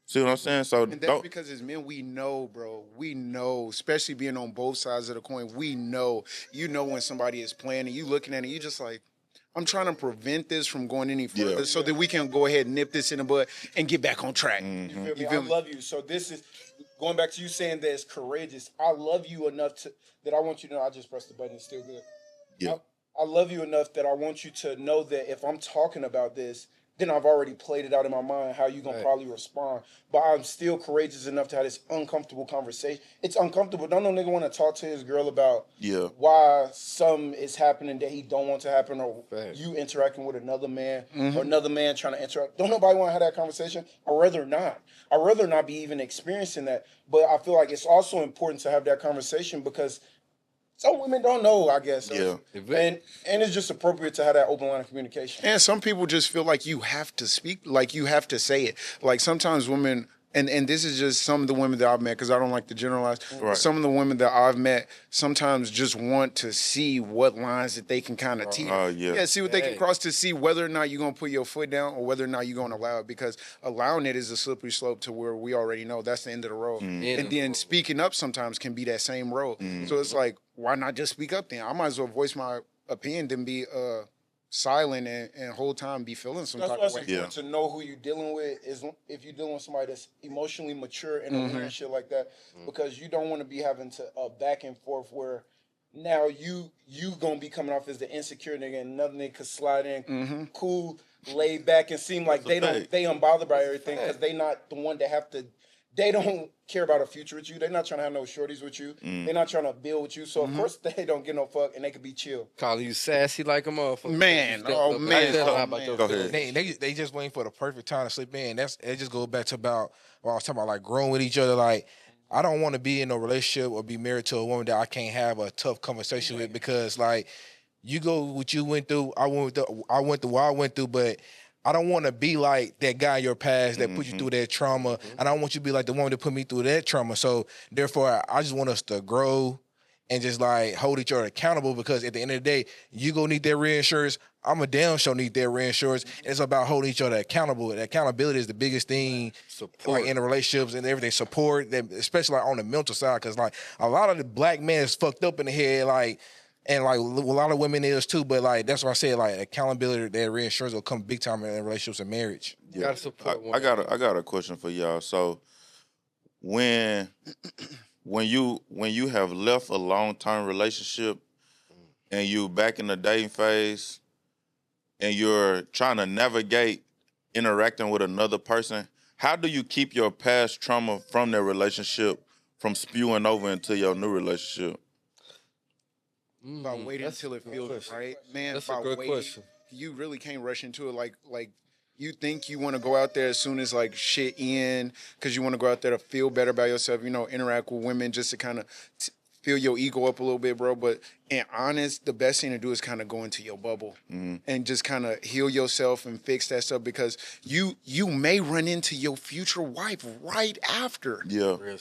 See what I'm saying? So
And that's because as men, we know, bro. We know, especially being on both sides of the coin, we know. You know when somebody is playing and you looking at it, you just like, I'm trying to prevent this from going any further so that we can go ahead and nip this in the bud and get back on track.
You feel me? I love you. So this is going back to you saying that it's courageous. I love you enough that I want you to know I just pressed the button. It's still good.
Yeah.
I love you enough that I want you to know that if I'm talking about this, then I've already played it out in my mind how you gonna probably respond. But I'm still courageous enough to have this uncomfortable conversation. It's uncomfortable. Don't no nigga want to talk to his girl about why something is happening that he don't want to happen, or you interacting with another man or another man trying to interact. Don't nobody want to have that conversation. I'd rather not. I'd rather not be even experiencing that. But I feel like it's also important to have that conversation because some women don't know, I guess.
Yeah.
And it's just appropriate to have that open line of communication.
And some people just feel like you have to speak, like you have to say it. Like sometimes women, and this is just some of the women that I've met, because I don't like to generalize.
Right.
Some of the women that I've met sometimes just want to see what lines that they can kind of teeter. See what they can cross to see whether or not you're going to put your foot down or whether or not you're going to allow it, because allowing it is a slippery slope to where we already know that's the end of the road. And then speaking up sometimes can be that same road. So it's like, why not just speak up then? I might as well voice my opinion than be silent and whole time be feeling some type of way.
That's why it's important to know who you're dealing with. Is if you're dealing with somebody that's emotionally mature in a relationship like that, because you don't want to be having to back and forth where now you gonna be coming off as the insecure nigga and another nigga could slide in cool, laid back and seem like they unbothered by everything because they not the one that have to. They don't care about a future with you. They're not trying to have no shorties with you. They're not trying to build with you. So, of course, they don't get no fuck and they could be chill.
Calling you sassy like a motherfucker.
Man.
Go ahead.
They just waiting for the perfect time to slip in. It just goes back to about what I was talking about, like growing with each other. Like, I don't want to be in a relationship or be married to a woman that I can't have a tough conversation with, because, like, you go what you went through, I went through what I went through, but I don't want to be like that guy in your past that put you through that trauma. And I don't want you to be like the woman that put me through that trauma. So therefore, I just want us to grow and just like hold each other accountable, because at the end of the day, you gonna need that reinsurance. I'm a damn sure need that reinsurance. It's about holding each other accountable. And accountability is the biggest thing, like in the relationships and everything. Support, especially like on the mental side, because like a lot of the black men is fucked up in the head, like. And like a lot of women is too, but like that's why I said like accountability, that reinsurance will come big time in relationships and marriage.
Yeah. Gotta support I got a question for y'all. So when you have left a long-term relationship and you back in the dating phase and you're trying to navigate interacting with another person, how do you keep your past trauma from their relationship from spewing over into your new relationship?
By waiting until it feels right, man.
That's a good question.
You really can't rush into it. Like you think you want to go out there as soon as like shit in, because you want to go out there to feel better about yourself. You know, interact with women just to kind of feel your ego up a little bit, bro. But in honest, the best thing to do is kind of go into your bubble and just kind of heal yourself and fix that stuff, because you may run into your future wife right after,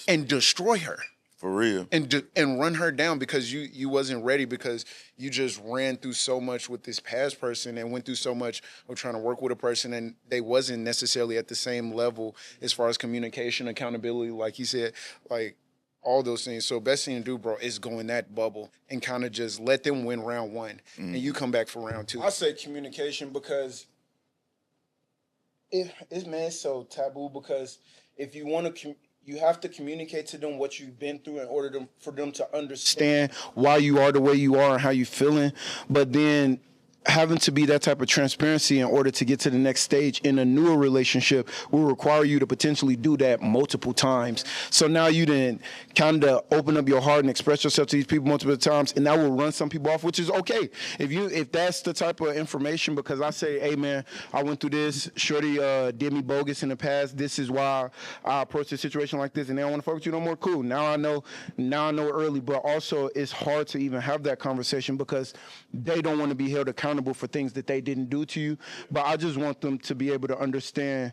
and destroy her.
For real.
And run her down because you wasn't ready, because you just ran through so much with this past person and went through so much of trying to work with a person, and they wasn't necessarily at the same level as far as communication, accountability, like you said, like all those things. So best thing to do, bro, is go in that bubble and kind of just let them win round one and you come back for round two.
I say communication because it's so taboo, because if you want to you have to communicate to them what you've been through in order for them to understand why you are the way you are and how you feeling. But then
having to be that type of transparency in order to get to the next stage in a newer relationship will require you to potentially do that multiple times. So now you didn't kind of open up your heart and express yourself to these people multiple times, and that will run some people off, which is okay. If that's the type of information, because I say, hey man, I went through this, shorty did me bogus in the past, this is why I approached a situation like this, and they don't want to fuck with you no more, cool. Now I know early, but also it's hard to even have that conversation because they don't want to be held accountable for things that they didn't do to you. But I just want them to be able to understand,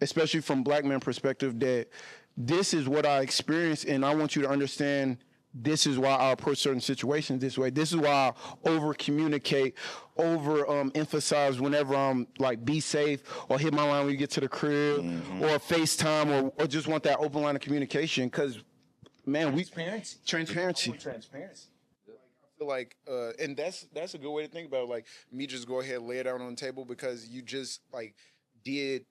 especially from black man perspective, that this is what I experienced, and I want you to understand this is why I approach certain situations this way. This is why I over communicate, emphasize whenever I'm like, be safe, or hit my line when you get to the crib, or FaceTime, or just want that open line of communication. Because man, transparency.
Like and that's a good way to think about it. Like me just go ahead and lay it out on the table because you just like did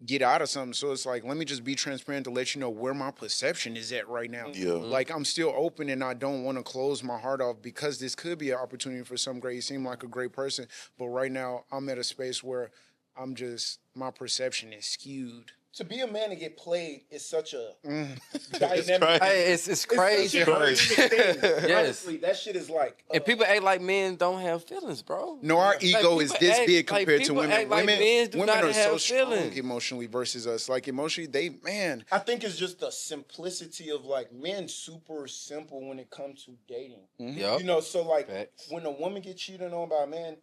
get out of something. So it's like, let me just be transparent to let you know where my perception is at right now.
Yeah.
Like I'm still open and I don't want to close my heart off because this could be an opportunity for some great. You seem like a great person, but right now I'm at a space where my perception is skewed.
To be a man and get played is such a
dynamic. It's crazy. Yes.
Honestly, that shit is like.
And people act like men don't have feelings, bro.
No, our ego is this big compared to women.
Women
are so
feelings.
strong emotionally versus us. Like emotionally,
I think it's just the simplicity of like men super simple when it comes to dating.
Yep.
You know, so like
Facts.
when a woman get cheated on by a man,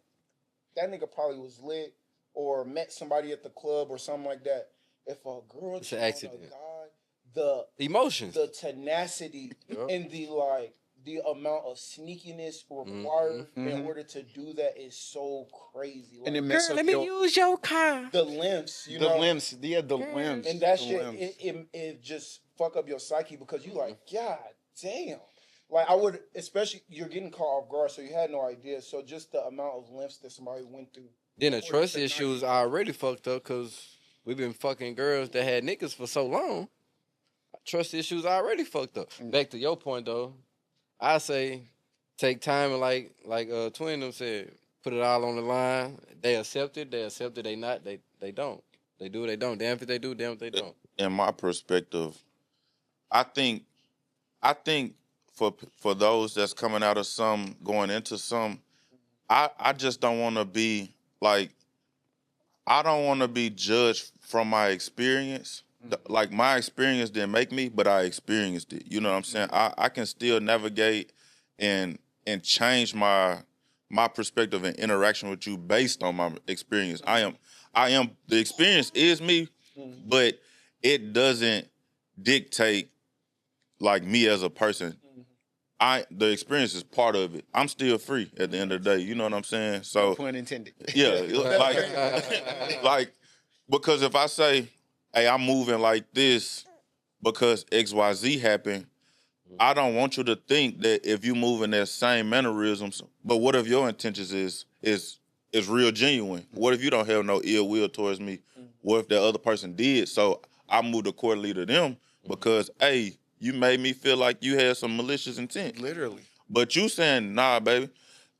that nigga probably was lit or met somebody at the club or something like that. If a girl
It's an accident.
on a guy, the
emotions,
the tenacity, and the amount of sneakiness required in order to do that is so crazy. Like,
and it messes up
let me use your car.
the limbs,
the limbs, limbs,
and that shit it just fuck up your psyche because you like, God damn. Like I would, especially you're getting caught off guard, so you had no idea. So just the amount of lengths that somebody went through.
Then the trust issues are already fucked up because we've been fucking girls that had niggas for so long. Trust issues already fucked up. Back to your point though, I say take time and like Twin them said, put it all on the line. They accept it, they not, they don't. They do, they don't. Damn if they do, damn if they don't.
In my perspective, I think for those that's coming out of some, going into some, I just don't want to be like, I don't want to be judged from my experience. Like my experience didn't make me, but I experienced it. You know what I'm saying? I can still navigate and change my perspective and interaction with you based on my experience. I am the experience is me, but it doesn't dictate like me as a person. The experience is part of it. I'm still free at the end of the day. You know what I'm saying? So
no pun intended.
Yeah, like because if I say, hey, I'm moving like this because XYZ happened, I don't want you to think that if you move in that same mannerisms, but what if your intentions is real genuine? What if you don't have no ill will towards me? What if the other person did? So I moved accordingly to them because, hey, you made me feel like you had some malicious intent.
Literally.
But you saying, nah, baby,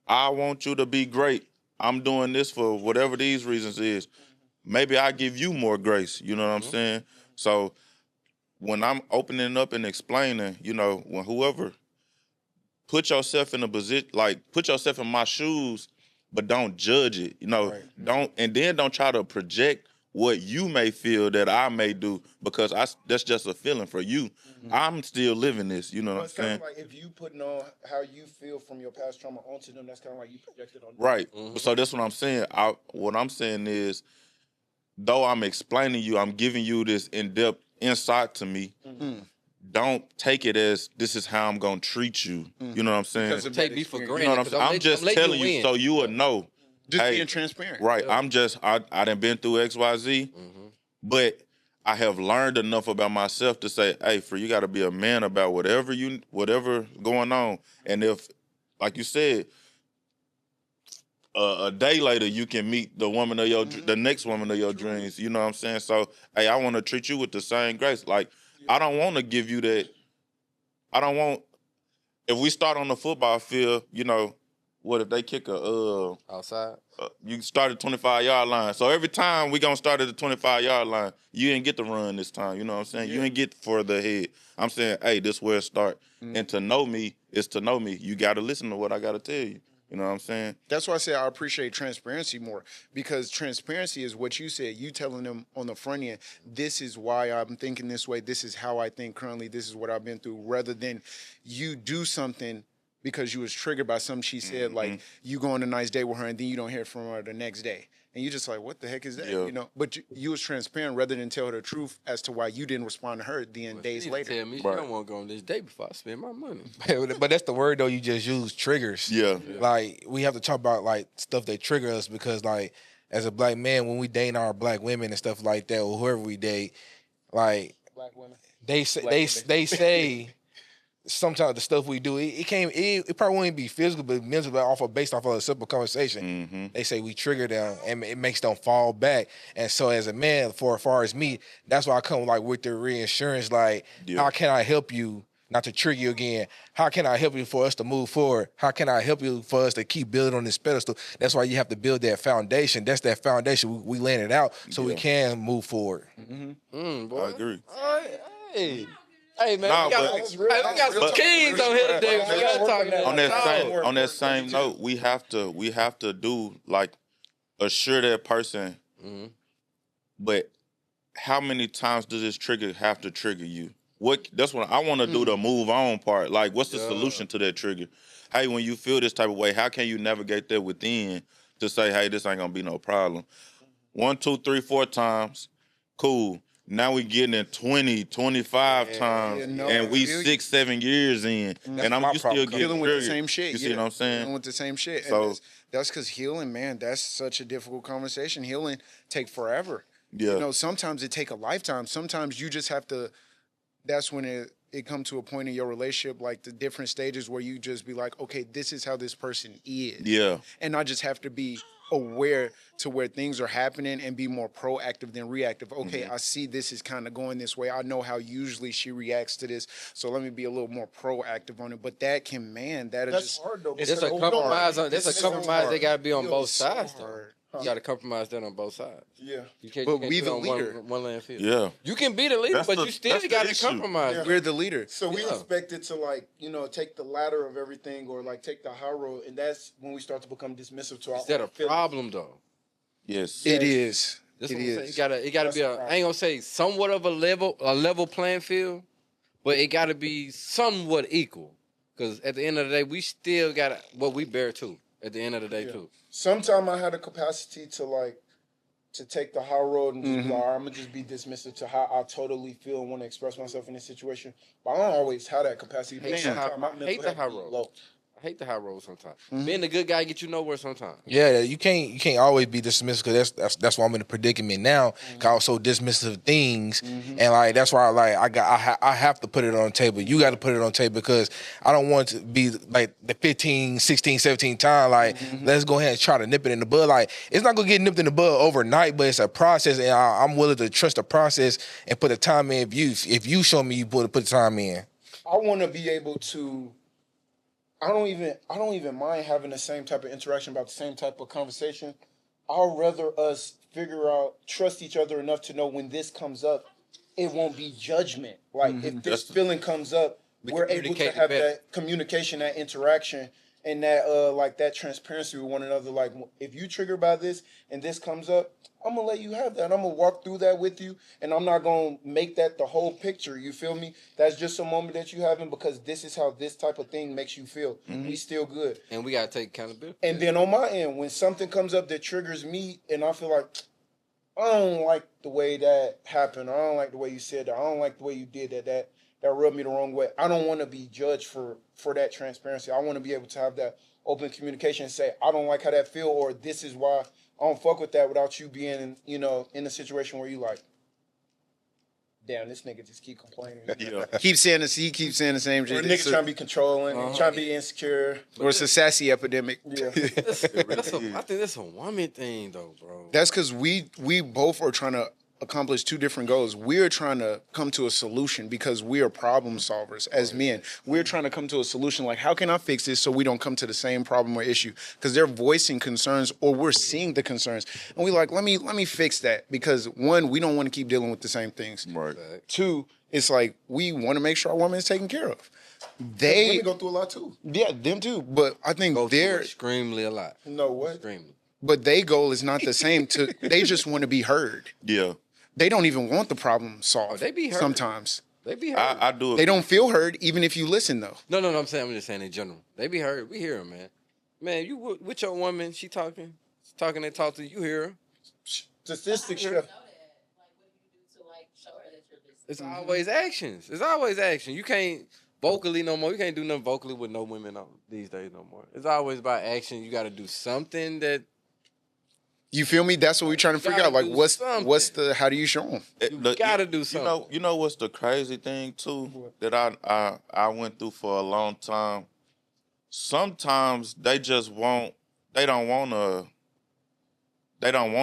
I want you to be great. I'm doing this for whatever these reasons is. Maybe I give you more grace. You know what I'm saying? So when I'm opening up and explaining, you know, when whoever, put yourself in a position, like put yourself in my shoes, but don't judge it. You know, don't try to project what you may feel that I may do because that's just a feeling for you. I'm still living this, you know what I'm saying?
It's kind of like if you putting on how you feel from your past trauma onto them, that's kind of like you projected on them.
Right. So that's what I'm saying. What I'm saying is, though I'm explaining you, I'm giving you this in-depth insight to me, don't take it as this is how I'm going to treat you. You know what I'm saying?
Take me for granted.
You know what I'm saying? I'm just telling you so you would know.
Just
hey,
being transparent.
Right. Yeah. I done been through XYZ, but I have learned enough about myself to say, hey, you got to be a man about whatever going on. And if, like you said, a day later you can meet the woman of your, the next woman of your dreams. You know what I'm saying? So, hey, I want to treat you with the same grace. Like, I don't want to give you that. If we start on the football field, you know, what if they kick a
Outside.
you start at 25-yard line. So every time we gonna start at the 25-yard line, you ain't get to run this time. You know what I'm saying? You ain't get further ahead. I'm saying, hey, this where it start. And to know me is to know me. You gotta listen to what I gotta tell you. You know what I'm saying?
That's why I say I appreciate transparency more, because transparency is what you said. You telling them on the front end, this is why I'm thinking this way. This is how I think currently. This is what I've been through. Rather than you do something because you was triggered by something she said, like you go on a nice date with her and then you don't hear from her the next day. And you just like, what the heck is that?
Yeah.
You know, but you was transparent rather than tell her the truth as to why you didn't respond to her then days later.
Tell me she
Right.
don't want to go on this date before I spend my money.
But that's the word though you just use, triggers.
Yeah.
Like we have to talk about like stuff that trigger us, because like as a black man, when we date our black women and stuff like that, or whoever we date, like
Black women.
they say
Black
they say sometimes the stuff we do, it probably won't even be physical, but mental, based off of a simple conversation. They say we trigger them and it makes them fall back. And so as a man, for as far as me, that's why I come like with the reassurance, like, how can I help you not to trigger you again? How can I help you for us to move forward? How can I help you for us to keep building on this pedestal? That's why you have to build that foundation. That's that foundation. We laying it out so we can move forward.
Boy.
I agree.
Hey man,
Nah,
we got some kings on here today. We gotta talk that.
On that same note, we have to do like assure that person. But how many times does this trigger have to trigger you? That's what I want to do, the move on part. Like, what's the solution to that trigger? Hey, when you feel this type of way, how can you navigate that within to say, hey, this ain't gonna be no problem? 1, 2, 3, 4 times, cool. Now we getting in 20, 25 times, and we 6, 7 years in, and you still getting
dealing with the
triggered.
same shit.
You see what I'm saying?
Dealing with the same shit.
So
And that's because healing, man, that's such a difficult conversation. Healing take forever.
yeah,
You know, sometimes it take a lifetime. Sometimes you just have to. That's when it come to a point in your relationship, like the different stages where you just be like, okay, this is how this person is.
yeah,
And I just have to be aware to where things are happening and be more proactive than reactive. Okay, I see this is kind of going this way. I know how usually she reacts to this, so let me be a little more proactive on it. But that can, man, that'll
That's
just
hard though.
There's a compromise. There's a compromise that gotta be on both sides. Though. You gotta compromise that on both sides.
Yeah.
You can't.
But
You can't
we
do
the
it on
leader.
one land field.
yeah.
You can be the leader,
That's
but
the-
you still
that's the
gotta
issue.
compromise.
we're the leader.
So we
Yeah.
expected to like, you know, take the ladder of everything or like take the high road, and that's when we start to become dismissive to our
Is that a
own feelings.
problem though?
Yes.
It is.
That's
It
what I'm saying.
is.
It gotta be I ain't gonna say somewhat of a level playing field, but it gotta be somewhat equal. Cause at the end of the day, we still gotta what we bear too. At the end of the day too.
Sometime I had a capacity to take the high road and just be like, all right, I'm gonna just be dismissive to how I totally feel and want to express myself in this situation. But I don't always have that capacity.
Hate the high- hate the high road.
Low.
I hate the high road sometimes. Being the good guy get you nowhere sometimes.
Yeah, you can't always be dismissive, because that's why I'm in a predicament now. Cause I was so dismissive of things, and like that's why I have to put it on the table. You got to put it on the table, because I don't want to be like the 15, 16, 17 time. Like let's go ahead and try to nip it in the bud. Like it's not gonna get nipped in the bud overnight, but it's a process, and I'm willing to trust the process and put the time in. If you show me you put the time in,
I want to be able to. I don't even mind having the same type of interaction about the same type of conversation. I'd rather us trust each other enough to know when this comes up, it won't be judgment. Like if this feeling comes up, we're able to
communicate
have
better.
that communication, that interaction, and that like that transparency with one another. Like if you trigger by this and this comes up, I'm gonna let you have that. I'm gonna walk through that with you, and I'm not gonna make that the whole picture. You feel me? That's just a moment that you having because this is how this type of thing makes you feel. We still good.
And we gotta take accountability.
And then on my end, when something comes up that triggers me, and I feel like I don't like the way that happened, I don't like the way you said that, I don't like the way you did that. That rubbed me the wrong way. I don't want to be judged for that transparency. I want to be able to have that open communication and say, I don't like how that feel, or this is why I don't fuck with that, without you being, in a situation where you like, damn, this nigga just keep complaining.
Yeah.
Keep saying this. He keeps saying the same
Or
shit.
nigga trying to be controlling, trying to be insecure.
Or it's a sassy epidemic.
Yeah.
I think that's a woman thing though, bro.
That's because we both are trying to accomplish two different goals. We're trying to come to a solution because we are problem solvers as men. We're trying to come to a solution like, how can I fix this so we don't come to the same problem or issue? Because they're voicing concerns or we're seeing the concerns. And we like, let me fix that because one, we don't want to keep dealing with the same things.
Right.
Two, it's like we want to make sure our woman is taken care of.
Women go through a lot too.
Yeah, them too. But I think they're
extremely a lot.
No what?
Extremely.
but their goal is not the same. They just want to be heard.
Yeah.
They don't even want the problem solved.
they be heard.
Sometimes.
They be heard.
I do it.
They don't feel heard even if you listen though.
No, I'm just saying in general. They be heard. We hear them, man. Man, you with your woman, she talking and talk to you, hear her.
Statistics show.
Know that. Like, what do you do to like show her that you're listening?
It's always actions. It's always action. You can't vocally no more. You can't do nothing vocally with no women these days no more. It's always about action. You got to do something that.
You feel me? That's what we're trying to figure out. Like, what's the? How do you show them?
You gotta do something.
You know what's the crazy thing too that I went through for a long time. Sometimes they just they don't want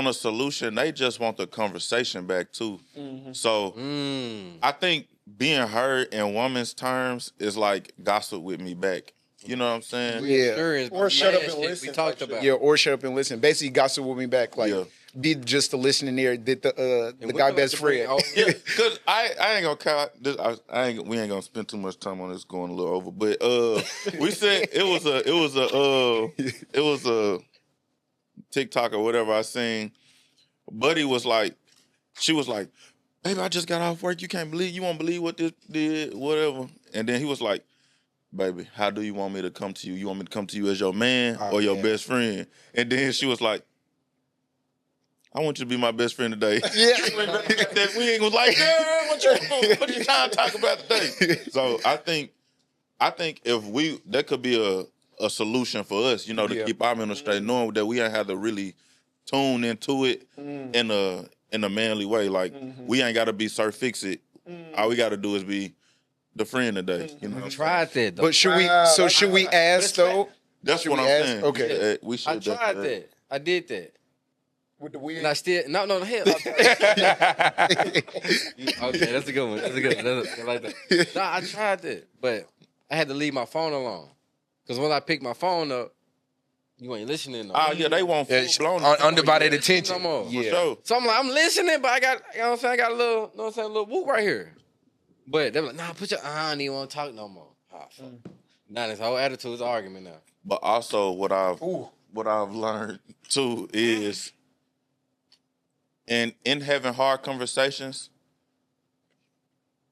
a solution. They just want the conversation back too.
Mm-hmm.
So I think being heard in woman's terms is like gossip with me back. You know what I'm saying?
Yeah.
Or shut up and listen.
We talked about.
Yeah, or shut up and listen. Basically, gossip with me back. Like,
Yeah.
be just the listening ear. Did the
we
guy
know
best
to bring
friend?
Yeah, cause I ain't gonna count this. We ain't gonna spend too much time on this going a little over. But we said it was a TikTok or whatever I seen. Buddy was like, she was like, baby, I just got off work. You won't believe what this did, whatever. And then he was like, baby, how do you want me to come to you? You want me to come to you as your man or your best friend? And then she was like, I want you to be my best friend today.
Yeah.
We ain't gonna like, girl, what you trying to talk about today? So I think if that could be a solution for us, to keep our mental straight, knowing that we ain't have to really tune into it in a manly way. Like we ain't gotta be Sir Fix It. All we gotta do is be the friend today. You know.
Tried that though.
But should we ask though?
That's what I'm
ask?
saying.
Okay.
Yeah, we should.
I tried that. I did that.
With the weird.
And I still no hell. Okay, that's a good one. I like that. No, I tried that, but I had to leave my phone alone because when I picked my phone up, you ain't listening. No more.
Yeah, they want full blown
Undivided
No
attention.
more.
Yeah.
So
So I'm listening, but I got, I got a little, a little whoop right here. But they're like, nah, I don't even want to talk no more. Oh, fuck. Now this whole attitude is an argument now.
But also what I've learned too is in having hard conversations,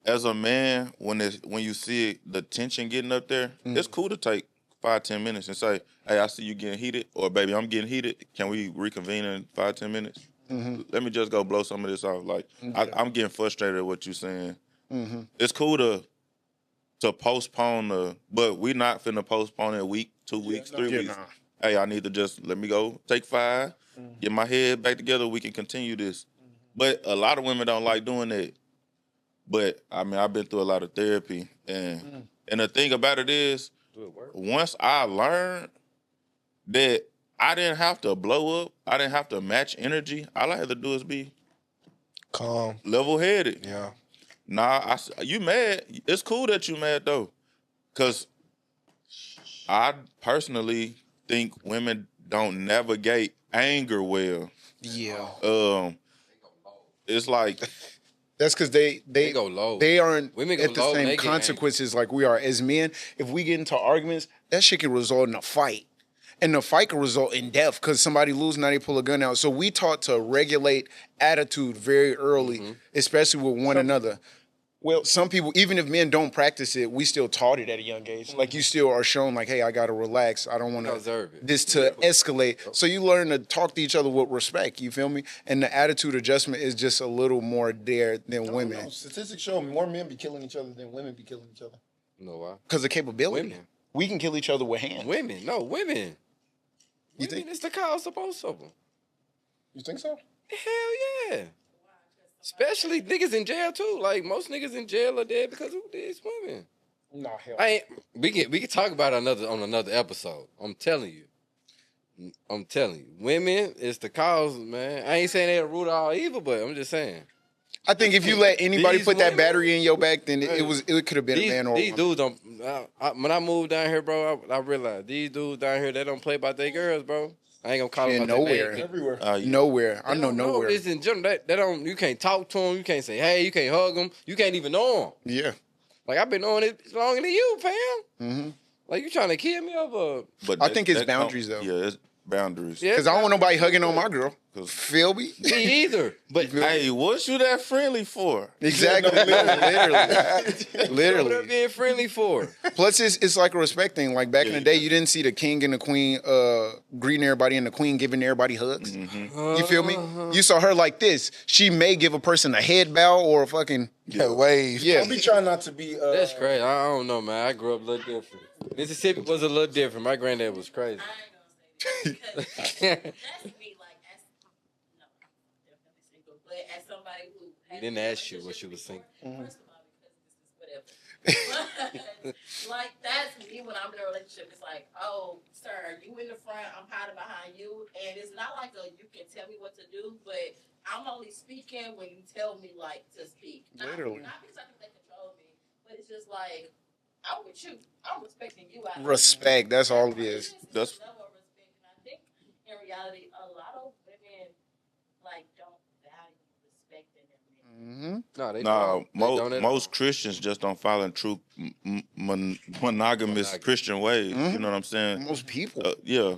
as a man, when you see the tension getting up there, it's cool to take 5-10 minutes and say, hey, I see you getting heated, or baby, I'm getting heated. Can we reconvene in 5-10 minutes? Let me just go blow some of this off. Like I'm getting frustrated at what you're saying. It's cool to postpone but we're not finna postpone it a week, 2 weeks, 3 weeks.
Nah.
Hey, I need to just let me go take 5, get my head back together. We can continue this. But a lot of women don't like doing that. But I mean, I've been through a lot of therapy, and the thing about it is, once I learned that I didn't have to blow up, I didn't have to match energy. All I had to do is be
Calm.
level-headed.
Yeah.
Nah, you mad. It's cool that you mad, though. Because I personally think women don't navigate anger well.
Yeah.
It's like...
That's because they
go low.
They aren't
Women go
at the
low, they
same
get
consequences like we are as men. If we get into arguments, that shit can result in a fight. And the fight can result in death because somebody loses, now they pull a gun out. So we taught to regulate attitude very early, especially with one another. Well, some people, even if men don't practice it, we still taught it at a young age. Like you still are shown like, hey, I got to relax. I don't want this to escalate. So you learn to talk to each other with respect. You feel me? And the attitude adjustment is just a little more there than women.
No, statistics show more men be killing each other than women be killing each other.
You know why?
Because of capability.
Women.
We can kill each other with hands.
Women.
You think?
It's the cause of both of them.
You think so?
Hell yeah. Especially niggas in jail too. Like most niggas in jail are dead because of these women.
Nah, hell.
We can talk about it on another episode. I'm telling you. Women is the cause, man. I ain't saying they're root of all evil, but I'm just saying.
I think if you let anybody
These
put that
women-
battery in your back, then it could have been a man or a
These
woman.
dudes don't. When I moved down here, bro, I realized these dudes down here they don't play about their girls, bro. I ain't gonna call them
Yeah,
out their
nowhere.
name.
Everywhere.
Nowhere. I
They
know
don't
nowhere.
This in general. They don't. You can't talk to them. You can't say hey. You can't hug them. You can't even know them.
Yeah.
Like I've been knowing it longer than you, fam.
Mm-hmm.
Like you trying to kill me over?
But
I think it's boundaries, though.
Yeah, it's boundaries.
Yeah,
Because I don't want nobody hugging on my girl. Feel me?
me either. But
Hey, what's you that friendly for?
Exactly. Literally.
what are
Literally.
being friendly for?
Plus, it's like a respect thing. Like back in the day, you didn't see the king and the queen greeting everybody and the queen giving everybody hugs. You feel me? You saw her like this. She may give a person a head bow or a fucking wave. Yeah.
I'll be trying not to be.
That's crazy. I don't know, man. I grew up a little different. Mississippi was a little different. My granddad was crazy.
I ain't gonna say that because that's me. Like, as no, definitely single. But as somebody who has
Didn't ask you what you was thinking.
First of all, because this is whatever. But, like that's me when I'm in a relationship. It's like, oh, sir, you in the front, I'm hiding behind you, and it's not like you can tell me what to do, but I'm only speaking when you tell me like to speak.
Literally.
Not because I think they control me, but it's just like I'm with you. I'm respecting you.
Respect. That's all it is.
That's-
level of respect, and I think in reality, a lot of women like don't value respect in their men.
Mm-hmm.
No, they
Nah,
don't. They don't
most Christians just don't follow in true monogamous Christian ways. You know what I'm saying?
Most people.
Yeah.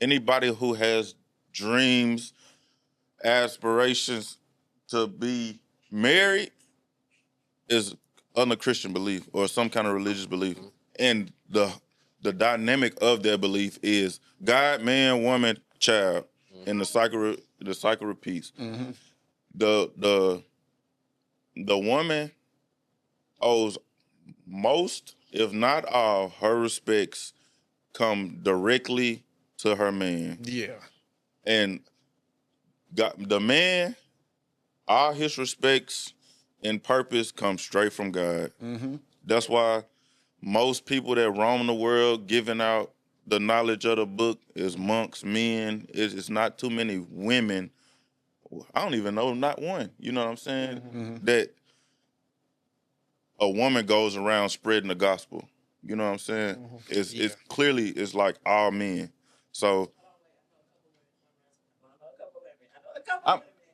Anybody who has dreams, aspirations to be married is under Christian belief or some kind of religious belief. And the dynamic of their belief is God, man, woman, child, and the cycle repeats. The woman owes most, if not all, her respects come directly to her man.
Yeah.
And the man, all his respects and purpose come straight from God. That's why most people that roam the world giving out the knowledge of the book is monks, men. It's not too many women. I don't even know, not one. You know what I'm saying? That a woman goes around spreading the gospel. You know what I'm saying? It's clearly it's like all men. So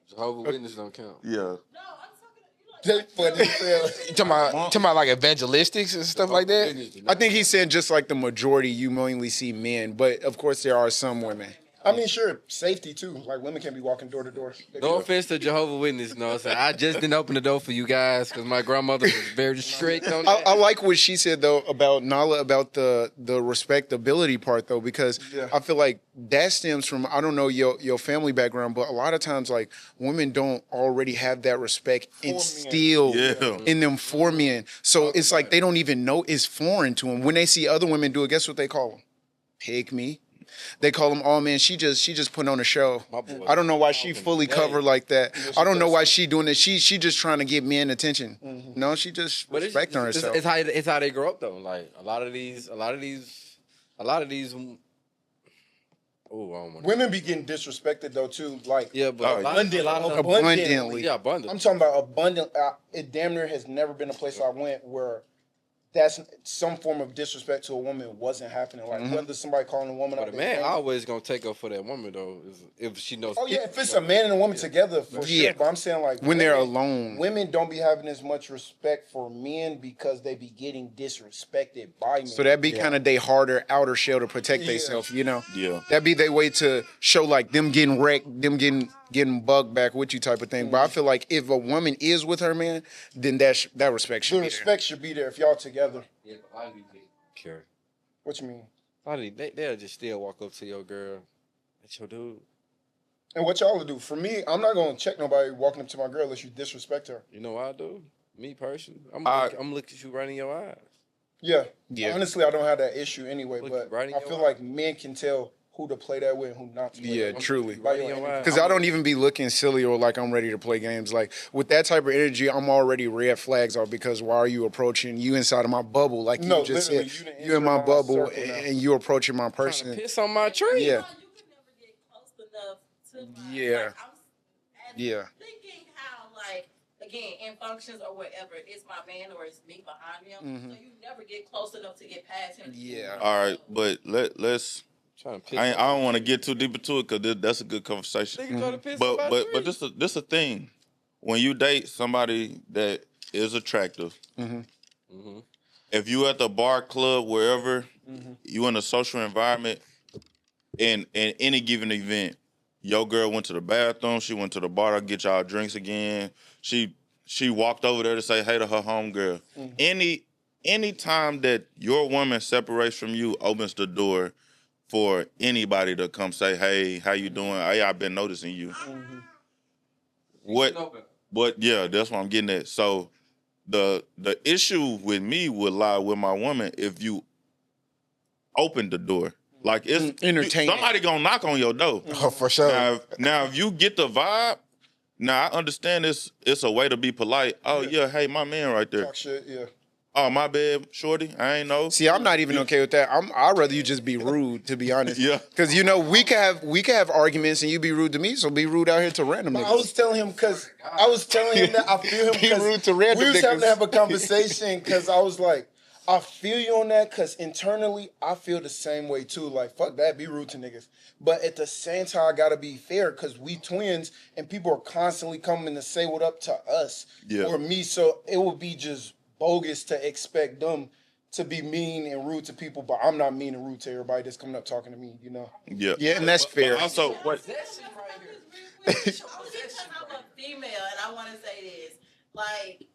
Jehovah's Witnesses don't count.
yeah.
No, I'm talking.
You talking about like evangelistics and stuff like that? I think he said just like the majority, you mainly see men, but of course there are some women.
I mean, sure, safety too. Like women can't be walking door to door.
No offense to Jehovah's Witnesses, no. I just didn't open the door for you guys because my grandmother was very strict on that.
I like what she said though about Nala about the respectability part though, because I feel like that stems from, I don't know your family background, but a lot of times like women don't already have that respect instilled in them for men. So it's like they don't even know it's foreign to them. When they see other women do it, guess what they call them? Pick me. They call them, oh man, she just put on a show. I don't know why she fully covered like that. I don't know why she doing it. She just trying to get men attention. No, she just respecting herself.
It's how they grow up though. Like a lot of these. Oh, I don't want
Women be getting disrespected though too. Like
but
Abundantly.
Yeah, abundant.
I'm talking about abundant. It damn near has never been a place I went where that's some form of disrespect to a woman wasn't happening. Like whether somebody calling a woman
But
out
a
their
man
name.
always gonna take up for that woman though, if she knows.
Oh yeah, if it's a man and a woman together for sure. But I'm saying like
When they're alone.
women don't be having as much respect for men because they be getting disrespected by men.
So that be kind of their harder outer shell to protect themselves, you know?
Yeah.
That be their way to show like them getting wrecked, them getting bugged back with you type of thing. But I feel like if a woman is with her man, then that respect should
the
be
respect should be there if y'all together.
Yeah, but a lot of these care.
What you mean?
A lot of these, they'll just still walk up to your girl. That's your dude.
And what y'all would do? For me, I'm not gonna check nobody walking up to my girl unless you disrespect her.
You know what I do? Me personally, I'm looking at you right in your eyes.
Yeah.
Yeah.
Honestly, I don't have that issue anyway,
Look
but
right in
I
your
feel
eye.
like men can tell who to play that with and who not to play
Yeah,
that with.
truly.
By your
Right in your
energy.
eye.
Because I don't even be looking silly or like I'm ready to play games. Like with that type of energy, I'm already red flags off because why are you approaching you inside of my bubble? Like
No,
you just
literally,
said,
you done
you in my
entered my
bubble
circle now.
and you approaching my
Trying to
person.
piss on my tree.
Yeah.
You could never get close enough to my.
Yeah.
Like, I'm
Yeah.
thinking how again, in functions or whatever, it's my man or it's me behind him. So you never get close enough to get past him.
Yeah.
All right, but let's.
Trying to piss
I
somebody
don't want to
off.
get too deep into it because that's a good conversation.
Nigga trying to piss
But
somebody
but
off.
this a thing. When you date somebody that is attractive, if you at the bar, club, wherever, you in a social environment, in any given event, your girl went to the bathroom, she went to the bar to get y'all drinks again. She walked over there to say hey to her homegirl. Any time that your woman separates from you opens the door for anybody to come say, hey, how you doing? Hey, I've been noticing you. But yeah, that's what I'm getting at. So the issue with me would lie with my woman if you open the door. Like it's
Entertaining.
somebody gonna knock on your door.
Oh, for sure.
Now if you get the vibe, now I understand it's a way to be polite. Oh yeah, hey, my man right there.
Talk shit, yeah.
Oh, my bad, shorty. I ain't know.
See, I'm not even okay with that. I'd rather you just be rude, to be honest.
Yeah.
Because we can have arguments and you be rude to me, so be rude out here to random niggas.
I was telling him that I feel him.
Be rude to random
We was having
niggas.
to have a conversation because I was like, I feel you on that because internally I feel the same way too. Like, fuck that, be rude to niggas. But at the same time, I gotta be fair because we twins and people are constantly coming to say what up to us or me. So it would be just bogus to expect them to be mean and rude to people, but I'm not mean and rude to everybody that's coming up talking to me, you know?
Yeah.
Yeah, and that's fair.
But also, what?
I'm a female, and I want to say this. Like,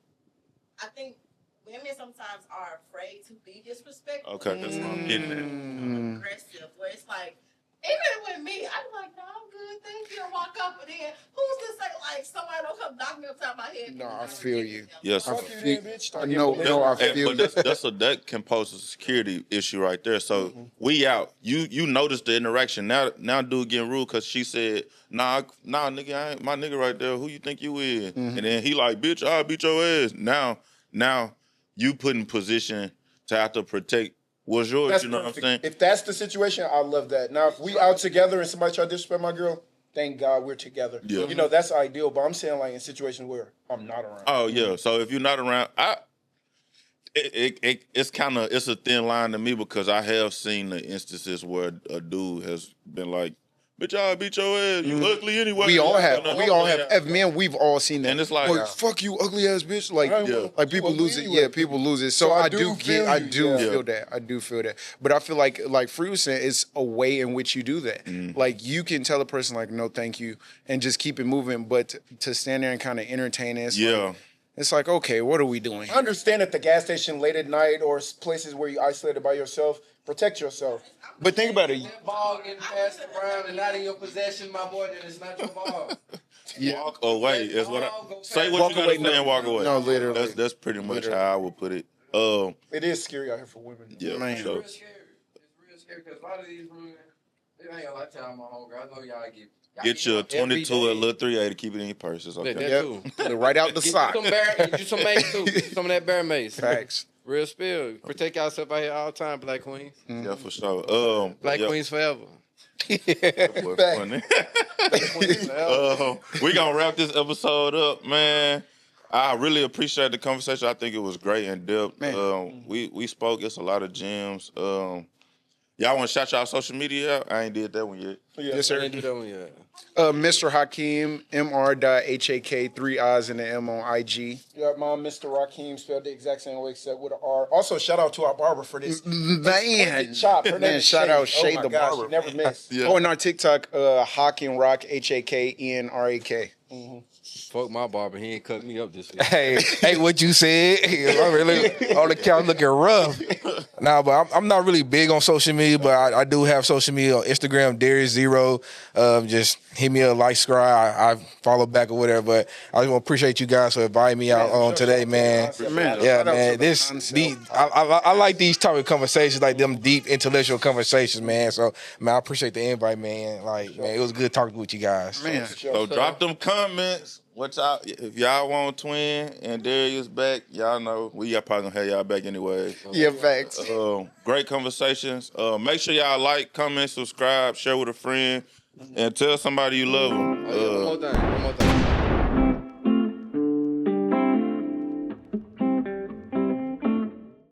I think women sometimes are afraid to be disrespectful.
Okay, that's what I'm getting at.
Aggressive, where it's like, even with me, I'm like, no, I'm good, thank you, and walk up, but then who's to say, like, somebody don't come knock me upside my head?
No, I feel you.
Yes.
Fuck you then, bitch.
No, I feel
But
you.
that can pose a security issue right there. So we out. You notice the interaction. Now dude getting rude because she said, nah, nigga, I ain't my nigga right there. Who you think you is? And then he like, bitch, I'll beat your ass. Now you put in position to have to protect what's yours.
That's
you know
perfect.
what I'm saying?
If that's the situation, I love that. Now, if we out together and somebody try to disrespect my girl, thank God we're together.
Yeah.
You know, that's ideal, but I'm saying like in situations where I'm not around.
Oh yeah. So if you're not around, it's a thin line to me because I have seen the instances where a dude has been like, bitch, I'll beat your ass. You ugly anyway.
We all have.
Yeah.
As men, we've all seen that.
And it's like,
fuck you, ugly ass bitch. Like,
Yeah.
like people lose it. Yeah, people lose it. So I do
feel
feel that. I do feel that. But I feel like Free was saying, it's a way in which you do that. Like you can tell a person like, no, thank you, and just keep it moving. But to stand there and kind of entertain it, it's like, okay, what are we doing?
I understand at the gas station late at night or places where you isolated by yourself, protect yourself.
But think about it.
That ball getting passed around and not in your possession, my boy, then it's not your ball.
walk away is what I say. What
Walk
you gotta
away,
say and walk away.
No, literally.
That's pretty much how I would put it.
It is scary out here for women.
Yeah,
Man.
for sure.
It's real scary because a lot of these women, it ain't a lot of time, my homegirl. I know y'all
Get you a 22 or a little 380, keep it in your purse. It's okay.
that too.
Put it right out the sock.
Get you some mace too. Some of that bear mace.
Facts.
Real spill. Protect yourself out here all the time, Black Queens.
Yeah, for sure.
Black Queens forever.
Boy, funny.
Queens forever.
We gonna wrap this episode up, man. I really appreciate the conversation. I think it was great and depth. We spoke. It's a lot of gems. Y'all want to shout y'all social media out? I ain't did that one yet.
Yes, sir.
Ain't do that one yet.
Mr. Hakeem, Mr.Hak, 3 I's and the M on IG.
Yeah, mom, Mr. Raheem spelled the exact same way except with an R. Also, shout out to our barber for this.
Man,
Chop. Her name is
shout
Shay.
out Shay
my
the
gosh,
barber.
you never miss.
Yeah.
Oh, and our TikTok, Haken Rock, HAKENRAK.
Fuck my barber. He ain't cut me up this week.
Hey, what you said? I'm really on the couch looking rough. Nah, but I'm not really big on social media, but I do have social media on Instagram, Darius0. Just hit me a like, subscribe. I follow back or whatever. But I just want to appreciate you guys for inviting me out on today, man.
Man,
Yeah,
shout out
man.
to the concept.
I like these type of conversations, like them deep intellectual conversations, man. So, man, I appreciate the invite, man. Like, man, it was good talking with you guys.
Man.
So drop them comments. What y'all, if y'all want Twin and Darius back, y'all know we probably gonna have y'all back anyway.
Yeah, facts.
Great conversations. Make sure y'all like, comment, subscribe, share with a friend, and tell somebody you love them.
One more thing.